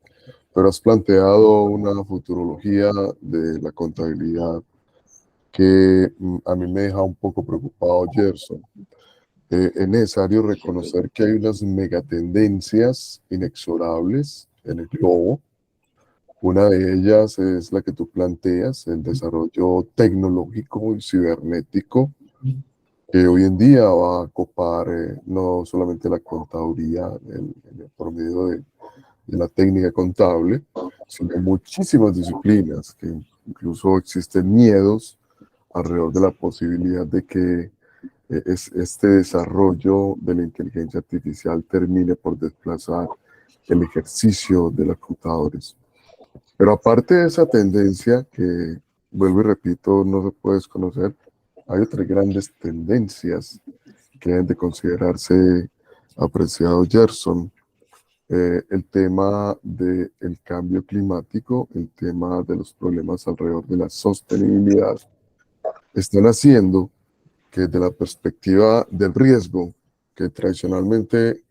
pero has planteado una futurología de la contabilidad que a mí me deja un poco preocupado, Gerson. Es necesario reconocer que hay unas megatendencias inexorables en el globo. Una de ellas es la que tú planteas, el desarrollo tecnológico y cibernético, que hoy en día va a copar no solamente la contaduría por medio de la técnica contable, sino muchísimas disciplinas, que incluso existen miedos alrededor de la posibilidad de que este desarrollo de la inteligencia artificial termine por desplazar el ejercicio de los computadores. Pero aparte de esa tendencia, que vuelvo y repito, no se puede desconocer, hay otras grandes tendencias que deben de considerarse, apreciado Gerson. El tema del cambio climático, el tema de los problemas alrededor de la sostenibilidad, están haciendo que desde la perspectiva del riesgo, que tradicionalmente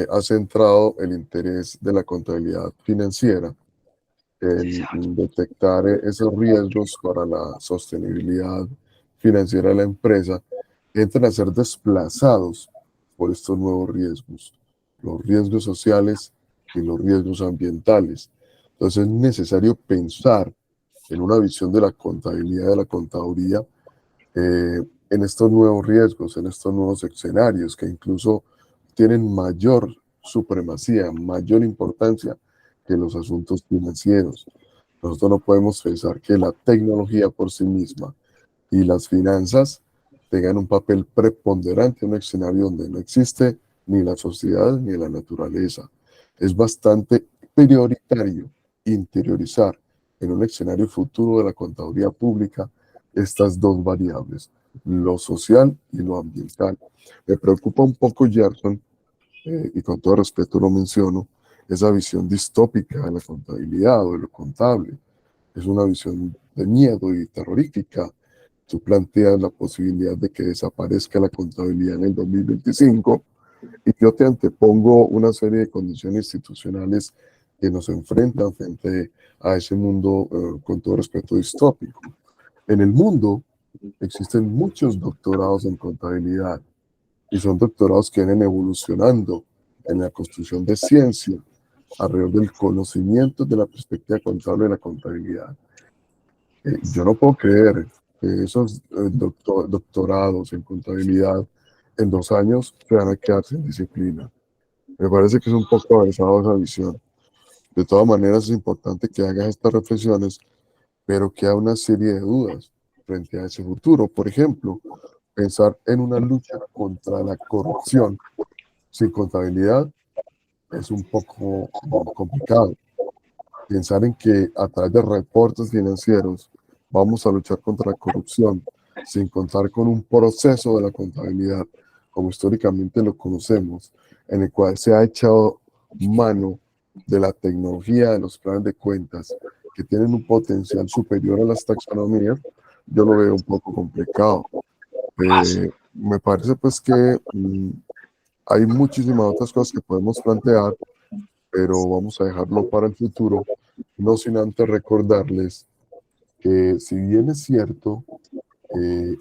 ha centrado el interés de la contabilidad financiera, en detectar esos riesgos para la sostenibilidad financiera de la empresa, entran a ser desplazados por estos nuevos riesgos, los riesgos sociales y los riesgos ambientales. Entonces es necesario pensar en una visión de la contabilidad, de la contaduría, en estos nuevos riesgos, en estos nuevos escenarios que incluso tienen mayor supremacía, mayor importancia que los asuntos financieros. Nosotros no podemos pensar que la tecnología por sí misma y las finanzas tengan un papel preponderante en un escenario donde no existe ni la sociedad ni la naturaleza. Es bastante prioritario interiorizar en un escenario futuro de la contaduría pública estas dos variables, lo social y lo ambiental. Me preocupa un poco, Gerson, y con todo respeto lo menciono, esa visión distópica de la contabilidad o de lo contable. Es una visión de miedo y terrorífica. Tú planteas la posibilidad de que desaparezca la contabilidad en el 2025 y yo te antepongo una serie de condiciones institucionales que nos enfrentan frente a ese mundo, con todo respeto, distópico. En el mundo existen muchos doctorados en contabilidad y son doctorados que vienen evolucionando en la construcción de ciencia alrededor del conocimiento de la perspectiva contable de la contabilidad. Yo no puedo creer que esos doctorados en contabilidad en 2 años se van a quedar sin disciplina. Me parece que es un poco avanzado esa visión. De todas maneras, es importante que hagas estas reflexiones, pero que haya una serie de dudas frente a ese futuro. Por ejemplo, pensar en una lucha contra la corrupción sin contabilidad es un poco complicado. Pensar en que a través de reportes financieros vamos a luchar contra la corrupción sin contar con un proceso de la contabilidad, como históricamente lo conocemos, en el cual se ha echado mano de la tecnología de los planes de cuentas que tienen un potencial superior a las taxonomías, yo lo veo un poco complicado. Me parece pues que hay muchísimas otras cosas que podemos plantear, pero vamos a dejarlo para el futuro, no sin antes recordarles que si bien es cierto,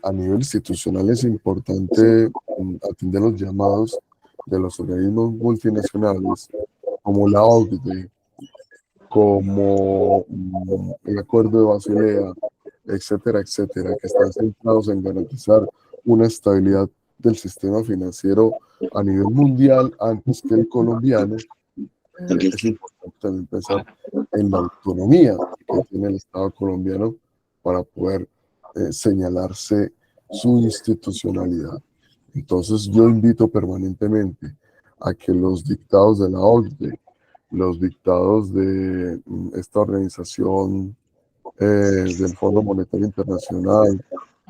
a nivel institucional es importante atender los llamados de los organismos multinacionales, como la OCDE, como el Acuerdo de Basilea, etcétera, etcétera, que están centrados en garantizar una estabilidad del sistema financiero a nivel mundial antes que el colombiano. Es importante también pensar en la autonomía que tiene el Estado colombiano para poder señalarse su institucionalidad. Entonces yo invito permanentemente a que los dictados de la OCDE, los dictados de esta organización del Fondo Monetario Internacional,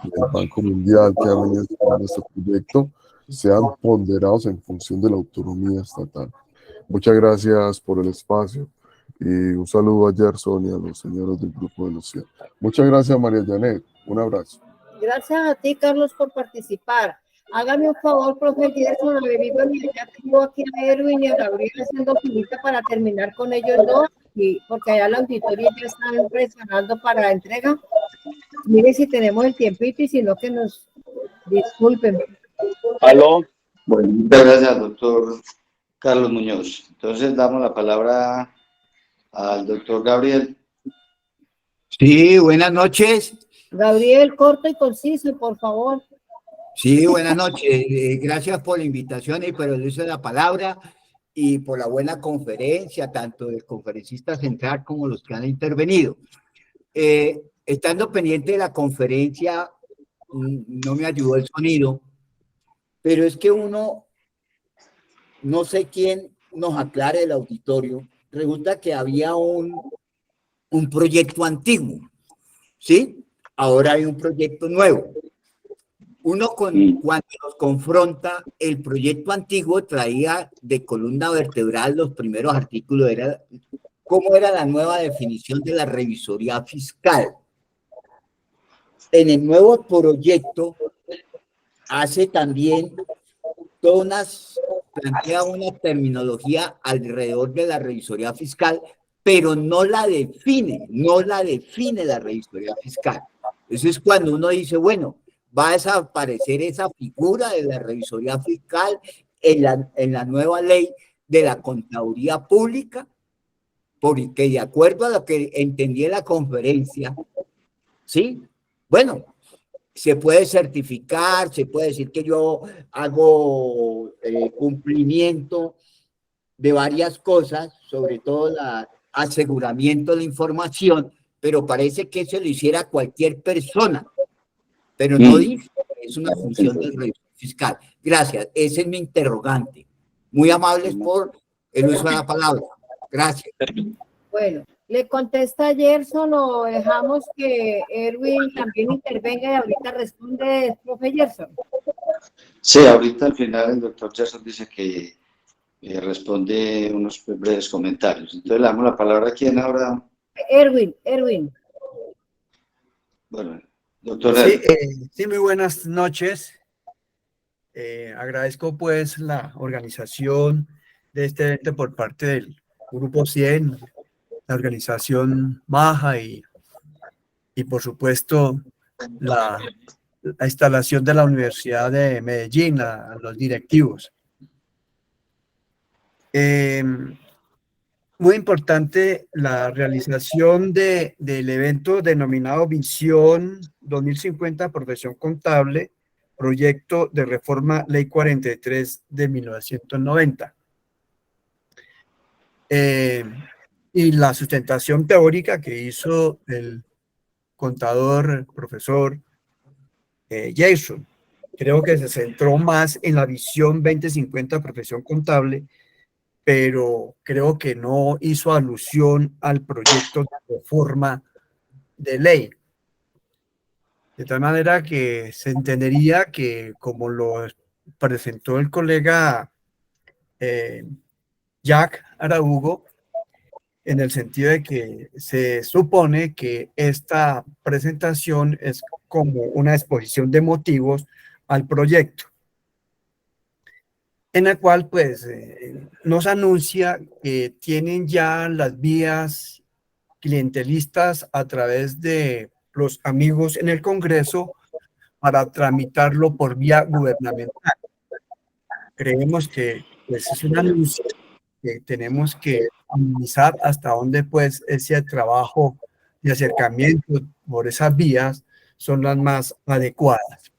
del Banco Mundial, que ha venido a este proyecto, sean ponderados en función de la autonomía estatal. Muchas gracias por el espacio y un saludo a Gerson y a los señores del Grupo de los 100. Muchas gracias, María Janet. Un abrazo. Gracias a ti, Carlos, por participar. Hágame un favor, profe Gerson, averígüeme, ya tengo aquí a Erwin y a Gabriel haciendo filita para terminar con ellos dos, y porque allá la auditoría ya están presionando para la entrega. Mire si tenemos el tiempito y si no, que nos disculpen. Aló. Bueno, muchas gracias, doctor Carlos Muñoz. Entonces damos la palabra al doctor Gabriel. Sí, buenas noches. Gabriel, corto y conciso, por favor. Sí, buenas noches. Gracias por la invitación y por el uso de la palabra y por la buena conferencia, tanto del conferencista central como los que han intervenido. Estando pendiente de la conferencia, no me ayudó el sonido, pero es que uno, no sé quién nos aclare el auditorio, resulta que había un proyecto antiguo, ¿sí? Ahora hay un proyecto nuevo. Cuando nos confronta, el proyecto antiguo traía de columna vertebral los primeros artículos, era cómo era la nueva definición de la revisoría fiscal. En el nuevo proyecto hace también plantea una terminología alrededor de la revisoría fiscal, pero no la define la revisoría fiscal. Eso es cuando uno dice, bueno, va a desaparecer esa figura de la revisoría fiscal en la nueva ley de la contaduría pública, porque de acuerdo a lo que entendí en la conferencia, ¿sí? Bueno, se puede certificar, se puede decir que yo hago cumplimiento de varias cosas, sobre todo el aseguramiento de información, pero parece que eso lo hiciera cualquier persona, pero no dice que es una función del revisor fiscal. Gracias, ese es mi interrogante. Muy amables por el uso de la palabra. Gracias. Bueno, le contesta Gerson o dejamos que Erwin también intervenga y ahorita responde, profe Gerson. Sí, ahorita al final el doctor Gerson dice que responde unos breves comentarios. Entonces le damos la palabra a quién ahora. Erwin. Bueno, doctor. Sí, muy buenas noches. Agradezco pues la organización de este evento por parte del Grupo 100, la organización Maja y por supuesto la instalación de la Universidad de Medellín, a los directivos. Muy importante la realización del evento denominado Visión 2050 Profesión Contable, proyecto de reforma Ley 43 de 1990. Y la sustentación teórica que hizo el contador, profesor Jason. Creo que se centró más en la visión 2050 profesión contable, pero creo que no hizo alusión al proyecto de reforma de ley. De tal manera que se entendería que, como lo presentó el colega Jack Araújo, en el sentido de que se supone que esta presentación es como una exposición de motivos al proyecto, en la cual pues nos anuncia que tienen ya las vías clientelistas a través de los amigos en el Congreso para tramitarlo por vía gubernamental. Creemos que pues, es un anuncio que tenemos que analizar hasta dónde pues ese trabajo de acercamiento por esas vías son las más adecuadas.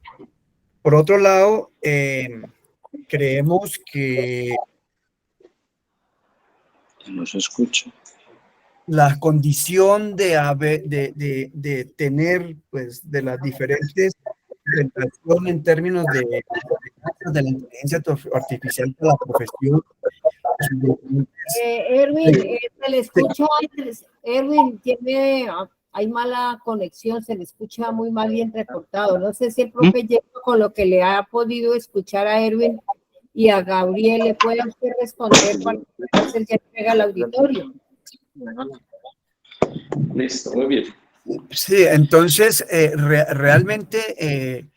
Por otro lado, creemos que no se escucha. La condición de tener pues de las diferentes presentaciones en términos de la inteligencia artificial de la profesión. Erwin, se le escucha, Erwin, hay mala conexión, se le escucha muy mal y entrecortado. No sé si el profe llega con lo que le ha podido escuchar a Erwin y a Gabriel, ¿le puede usted responder para hacer que llega al auditorio? Listo, muy bien. Sí, entonces realmente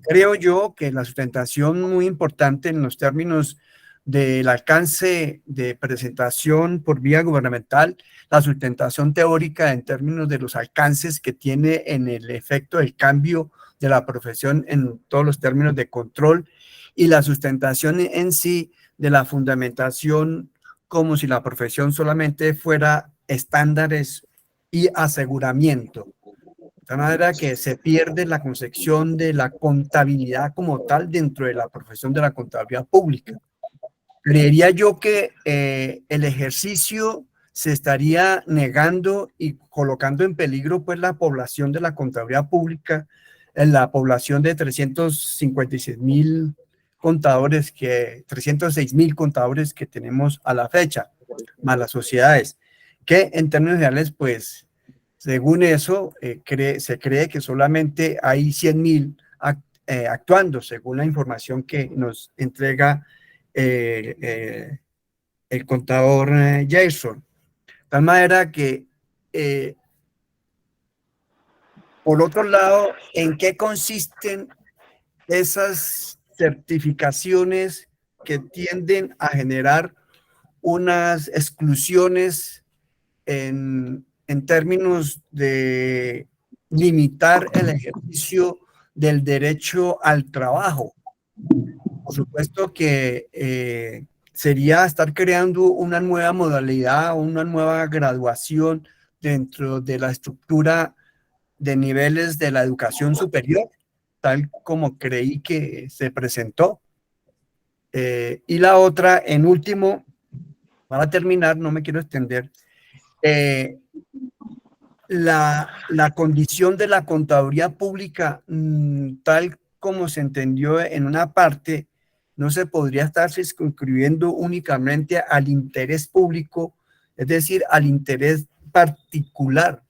creo yo que la sustentación muy importante en los términos del alcance de presentación por vía gubernamental, la sustentación teórica en términos de los alcances que tiene en el efecto del cambio de la profesión en todos los términos de control y la sustentación en sí de la fundamentación como si la profesión solamente fuera estándares y aseguramiento. De tal manera que se pierde la concepción de la contabilidad como tal dentro de la profesión de la contabilidad pública. Creería yo que el ejercicio se estaría negando y colocando en peligro pues la población de la contabilidad pública en la población de 356.000 contadores, 306.000 contadores que tenemos a la fecha, más las sociedades, que en términos generales, pues, según eso, se cree que solamente hay 100.000 actuando, según la información que nos entrega el contador Jason. De tal manera que, por otro lado, ¿en qué consisten esas certificaciones que tienden a generar unas exclusiones en términos de limitar el ejercicio del derecho al trabajo? Por supuesto que sería estar creando una nueva modalidad, una nueva graduación dentro de la estructura de niveles de la educación superior, tal como creí que se presentó. Y la otra, en último, para terminar, no me quiero extender, la condición de la contaduría pública, tal como se entendió en una parte, no se podría estar circunscribiendo únicamente al interés público, es decir, al interés particular.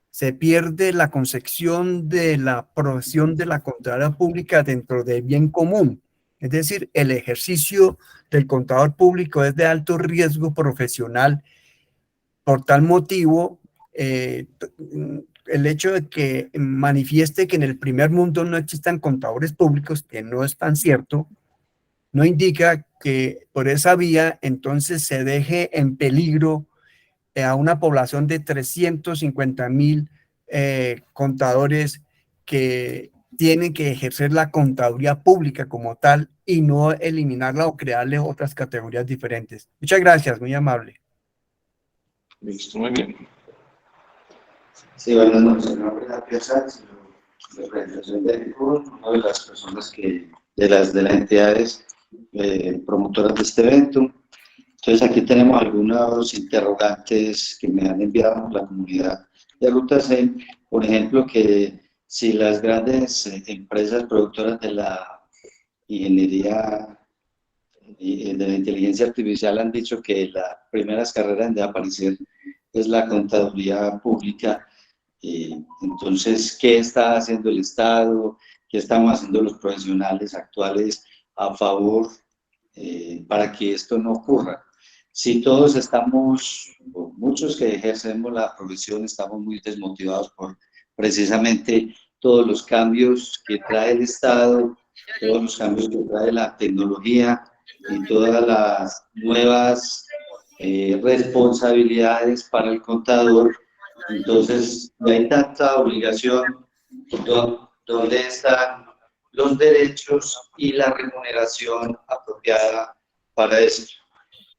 Se pierde la concepción de la profesión de la contaduría pública dentro del bien común. Es decir, el ejercicio del contador público es de alto riesgo profesional. Por tal motivo, el hecho de que manifieste que en el primer mundo no existan contadores públicos, que no es tan cierto, no indica que por esa vía entonces se deje en peligro a una población de 350.000 contadores que tienen que ejercer la contaduría pública como tal y no eliminarla o crearle otras categorías diferentes. Muchas gracias, muy amable. Listo, muy bien. Sí, buenas noches, mi nombre es Apia Sánchez, representación de ECUR, una de las personas de las entidades promotoras de este evento. Entonces aquí tenemos algunos interrogantes que me han enviado la comunidad de Ruta C, por ejemplo, que si las grandes empresas productoras de la ingeniería y de la inteligencia artificial han dicho que las primeras carreras de aparecer es la contaduría pública, entonces, ¿qué está haciendo el Estado? ¿Qué estamos haciendo los profesionales actuales a favor para que esto no ocurra? Si todos estamos, o muchos que ejercemos la profesión, estamos muy desmotivados por precisamente todos los cambios que trae el Estado, todos los cambios que trae la tecnología y todas las nuevas responsabilidades para el contador. Entonces, no hay tanta obligación. ¿Dónde están los derechos y la remuneración apropiada para esto?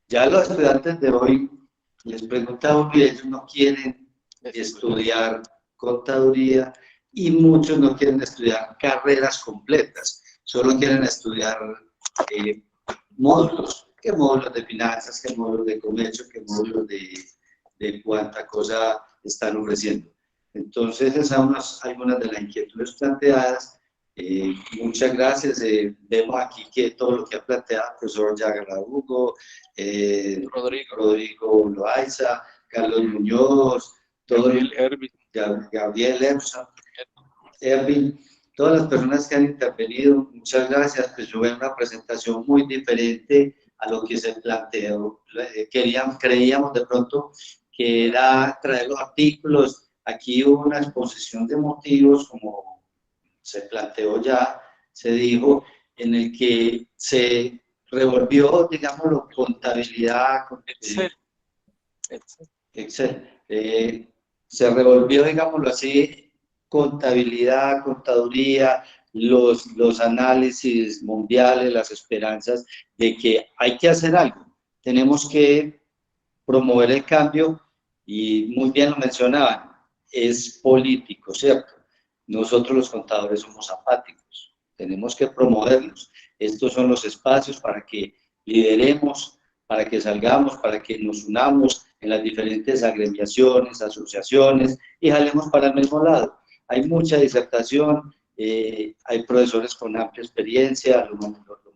Ya los estudiantes de hoy les preguntamos y ellos no quieren estudiar contaduría y muchos no quieren estudiar carreras completas, solo quieren estudiar módulos. ¿Qué módulos de finanzas, qué módulos de comercio, qué módulos de cuánta cosa están ofreciendo? Entonces, esas son algunas de las inquietudes planteadas. Muchas gracias. Vemos aquí que todo lo que ha planteado el profesor Yagarra Hugo, Rodrigo Loaiza, Carlos Muñoz, Gabriel Ervin, todas las personas que han intervenido, muchas gracias. Pues yo veo una presentación muy diferente a lo que se planteó. Creíamos de pronto que era traer los artículos. Aquí hubo una exposición de motivos, como se planteó ya, se dijo, en el que se revolvió, digámoslo, contabilidad, Excel. Se revolvió, digámoslo así, contabilidad, contaduría, los análisis mundiales, las esperanzas de que hay que hacer algo. Tenemos que promover el cambio y muy bien lo mencionaban, es político, ¿cierto? Nosotros los contadores somos apáticos, tenemos que promoverlos. Estos son los espacios para que lideremos, para que salgamos, para que nos unamos en las diferentes agremiaciones, asociaciones y jalemos para el mismo lado. Hay mucha disertación, hay profesores con amplia experiencia, lo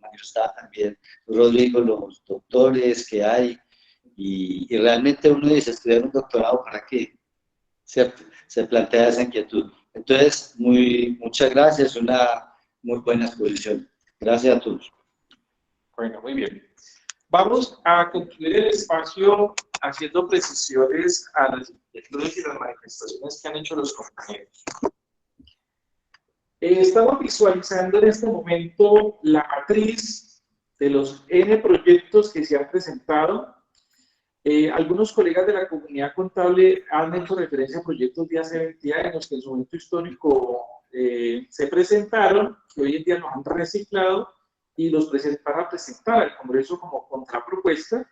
manifestaba también Rodrigo, los doctores que hay, y realmente uno dice, estudiar un doctorado, ¿para qué? Se plantea esa inquietud. Entonces, muchas gracias, una muy buena exposición. Gracias a todos. Bueno, muy bien. Vamos a concluir el espacio haciendo precisiones a las inquietudes y las manifestaciones que han hecho los compañeros. Estamos visualizando en este momento la matriz de los N proyectos que se han presentado. Algunos colegas de la comunidad contable han hecho referencia a proyectos de hace 20 años que en su momento histórico se presentaron, que hoy en día los han reciclado y los van a presentar al Congreso como contrapropuesta.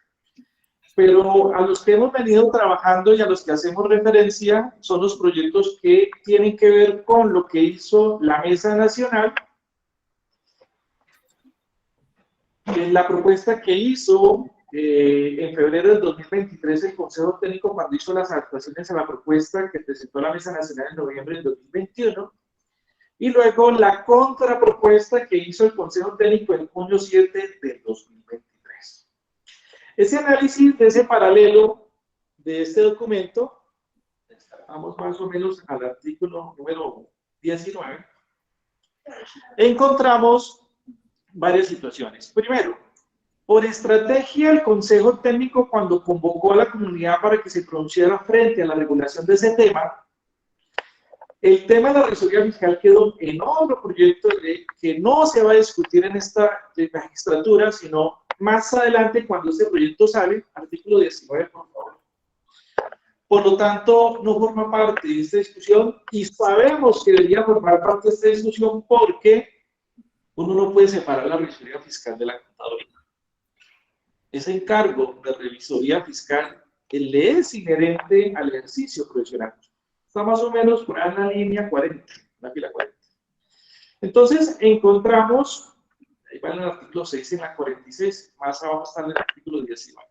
Pero a los que hemos venido trabajando y a los que hacemos referencia son los proyectos que tienen que ver con lo que hizo la Mesa Nacional, la propuesta que hizo en febrero del 2023 el Consejo Técnico cuando hizo las adaptaciones a la propuesta que presentó la Mesa Nacional en noviembre del 2021, y luego la contrapropuesta que hizo el Consejo Técnico en junio 7 del 2023. Ese análisis de ese paralelo de este documento, vamos más o menos al artículo número 19, encontramos varias situaciones. Primero, por estrategia, el Consejo Técnico, cuando convocó a la comunidad para que se pronunciara frente a la regulación de ese tema, el tema de la revisoría fiscal quedó en otro proyecto de ley que no se va a discutir en esta magistratura, sino más adelante cuando este proyecto sale, artículo 19, por favor. Por lo tanto, no forma parte de esta discusión y sabemos que debería formar parte de esta discusión porque uno no puede separar la revisoría fiscal de la contaduría. Ese encargo de revisoría fiscal le es inherente al ejercicio profesional. Está más o menos por ahí en la línea 40, la fila 40. Entonces, encontramos, ahí va en el artículo 6, en la 46, más abajo está en el artículo 19.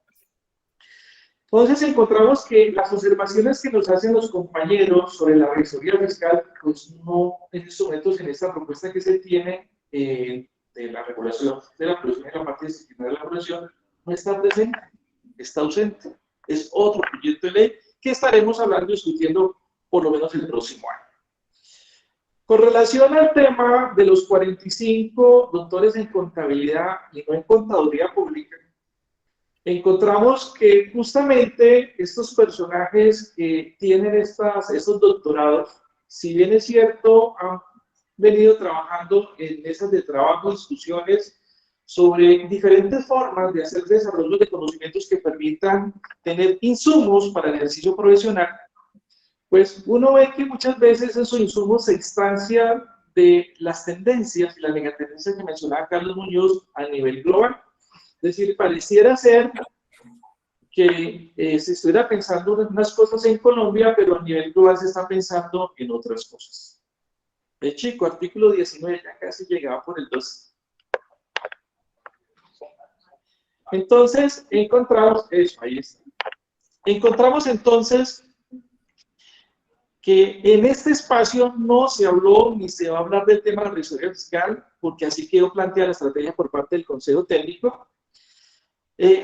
Entonces, encontramos que las observaciones que nos hacen los compañeros sobre la revisoría fiscal, pues no en estos momentos, en esta propuesta que se tiene de la regulación de la producción y la parte disciplinaria de la regulación, no está presente, está ausente. Es otro proyecto de ley que estaremos hablando y discutiendo por lo menos el próximo año. Con relación al tema de los 45 doctores en contabilidad y no en contaduría pública, encontramos que justamente estos personajes que tienen estos doctorados, si bien es cierto, han venido trabajando en mesas de trabajo, discusiones sobre diferentes formas de hacer desarrollo de conocimientos que permitan tener insumos para el ejercicio profesional, pues uno ve que muchas veces esos insumos se instancian de las tendencias y las megatendencias que mencionaba Carlos Muñoz a nivel global. Es decir, pareciera ser que se estuviera pensando en unas cosas en Colombia, pero a nivel global se está pensando en otras cosas. Chico, artículo 19, ya casi llegaba por el 12. Entonces, encontramos eso, ahí está. Encontramos entonces que en este espacio no se habló ni se va a hablar del tema de la revisoría fiscal, porque así quedó planteada la estrategia por parte del Consejo Técnico.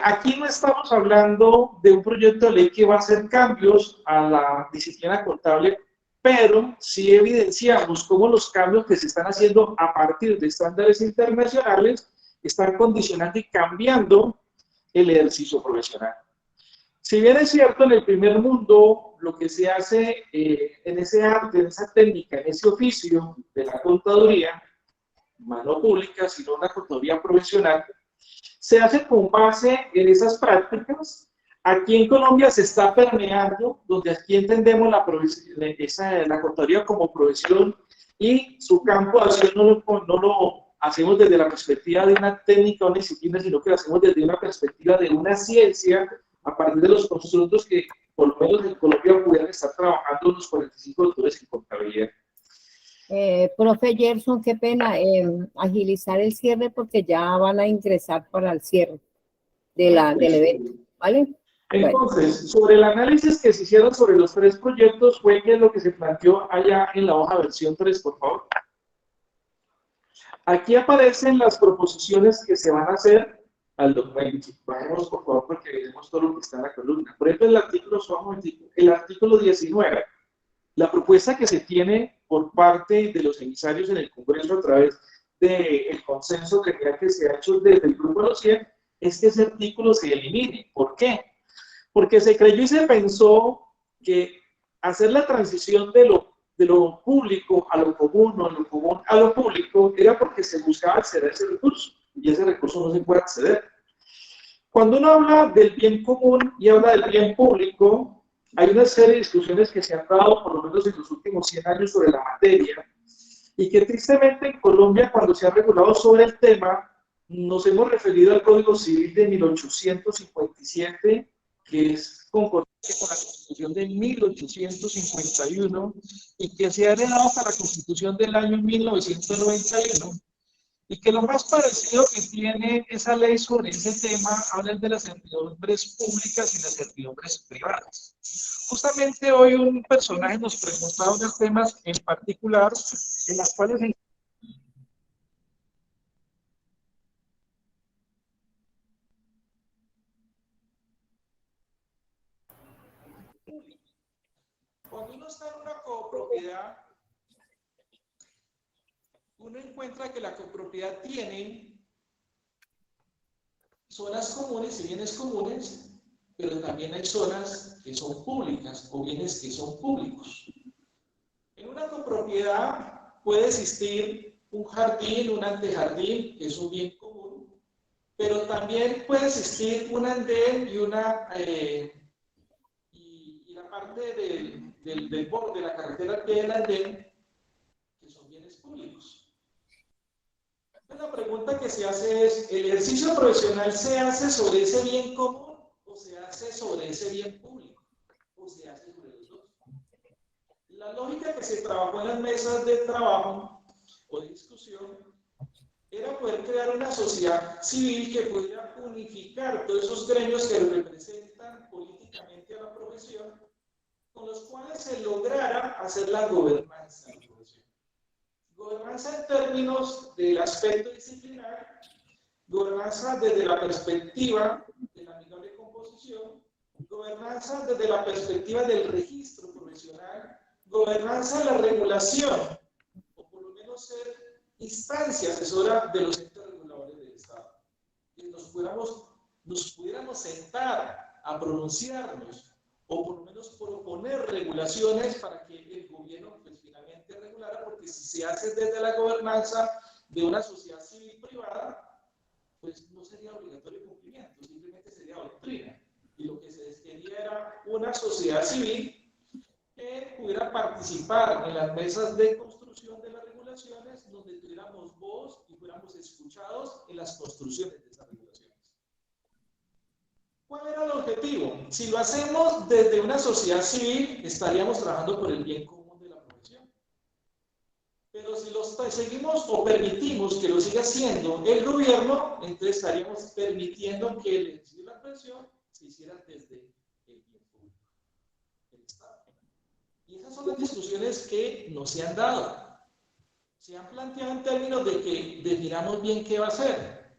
Aquí no estamos hablando de un proyecto de ley que va a hacer cambios a la disciplina contable, pero sí evidenciamos cómo los cambios que se están haciendo a partir de estándares internacionales están condicionando y cambiando el ejercicio profesional. Si bien es cierto, en el primer mundo, lo que se hace en ese arte, en esa técnica, en ese oficio de la contaduría, no pública, sino una contaduría profesional, se hace con base en esas prácticas. Aquí en Colombia se está permeando, donde aquí entendemos la contaduría como profesión y su campo de acción no lo hacemos desde la perspectiva de una técnica o una disciplina, sino que lo hacemos desde una perspectiva de una ciencia, a partir de los constructos que por lo menos en Colombia pudieran estar trabajando los 45 doctores en contabilidad. Profe Gerson, qué pena agilizar el cierre porque ya van a ingresar para el cierre del evento, ¿vale? Entonces, sobre el análisis que se hicieron sobre los 3 proyectos, fue que lo que se planteó allá en la hoja versión 3, por favor. Aquí aparecen las proposiciones que se van a hacer al documento. Bajemos, por favor, porque veremos todo lo que está en la columna. Por ejemplo, el artículo 19. La propuesta que se tiene por parte de los emisarios en el Congreso a través del consenso que se ha hecho desde el Grupo de los 100 es que ese artículo se elimine. ¿Por qué? Porque se creyó y se pensó que hacer la transición de lo público a lo común, o lo común a lo público, era porque se buscaba acceder a ese recurso, y ese recurso no se puede acceder. Cuando uno habla del bien común y habla del bien público, hay una serie de discusiones que se han dado, por lo menos en los últimos 100 años, sobre la materia, y que tristemente en Colombia, cuando se ha regulado sobre el tema, nos hemos referido al Código Civil de 1857, que es concordante con la Constitución de 1851, y que se ha heredado hasta la Constitución del año 1991, y que lo más parecido que tiene esa ley sobre ese tema habla de las certidumbres públicas y las certidumbres privadas. Justamente hoy un personaje nos preguntaba unos temas en particular en las cuales cuando uno está en una copropiedad, uno encuentra que la copropiedad tiene zonas comunes y bienes comunes, pero también hay zonas que son públicas o bienes que son públicos. En una copropiedad puede existir un jardín, un antejardín, que es un bien común, pero también puede existir un andén y la parte del borde de la carretera que del andén, que son bienes públicos. La pregunta que se hace es, ¿el ejercicio profesional se hace sobre ese bien común o se hace sobre ese bien público? ¿O se hace sobre los dos? La lógica que se trabajó en las mesas de trabajo o de discusión era poder crear una sociedad civil que pudiera unificar todos esos gremios que representan políticamente a la profesión, con los cuales se lograra hacer la gobernanza de la profesión. Gobernanza en términos del aspecto disciplinar, gobernanza desde la perspectiva de la amigable composición, gobernanza desde la perspectiva del registro profesional, gobernanza de la regulación, o por lo menos ser instancia asesora de los entes reguladores del Estado. Que nos pudiéramos sentar a pronunciarnos, o por lo menos proponer regulaciones para que el gobierno pues, finalmente regulara, porque si se hace desde la gobernanza de una sociedad civil privada, pues no sería obligatorio cumplimiento, simplemente sería doctrina. Y lo que se quería era una sociedad civil que pudiera participar en las mesas de construcción de las regulaciones, donde tuviéramos voz y fuéramos escuchados en las construcciones de esas regulaciones. ¿Cuál era el objetivo? Si lo hacemos desde una sociedad civil, estaríamos trabajando por el bien común de la profesión. Pero si lo seguimos o permitimos que lo siga haciendo el gobierno, entonces estaríamos permitiendo que el ejercicio de la profesión se hiciera desde el bien público, el Estado. Y esas son las discusiones que no se han dado. Se han planteado en términos de que definamos bien qué va a hacer.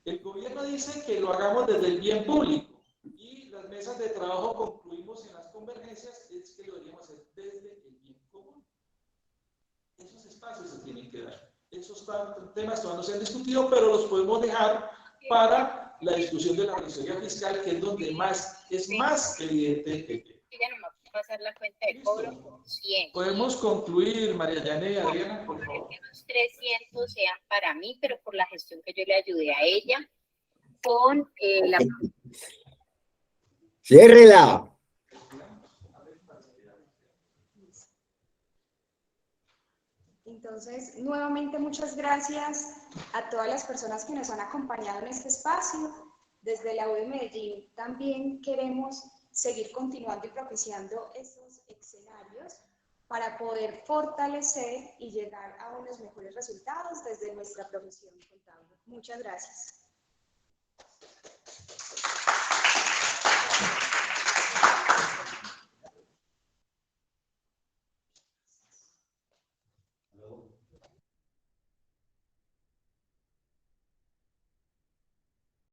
El gobierno dice que lo hagamos desde el bien público. Y las mesas de trabajo concluimos en las convergencias, es que lo deberíamos hacer desde el bien común. Esos espacios se tienen que dar. Esos temas todavía no se han discutido, pero los podemos dejar para la discusión de la revisoría fiscal, que es donde es más evidente el tema. Pasar la cuenta de cobro por 100. Podemos concluir, María Yana y Adriana, por favor. Que los 300 sean para mí, pero por la gestión que yo le ayudé a ella con la... ¡Ciérrela! Entonces, nuevamente muchas gracias a todas las personas que nos han acompañado en este espacio. Desde la U de Medellín también queremos seguir continuando y propiciando estos escenarios para poder fortalecer y llegar a unos mejores resultados desde nuestra profesión contable. Muchas gracias.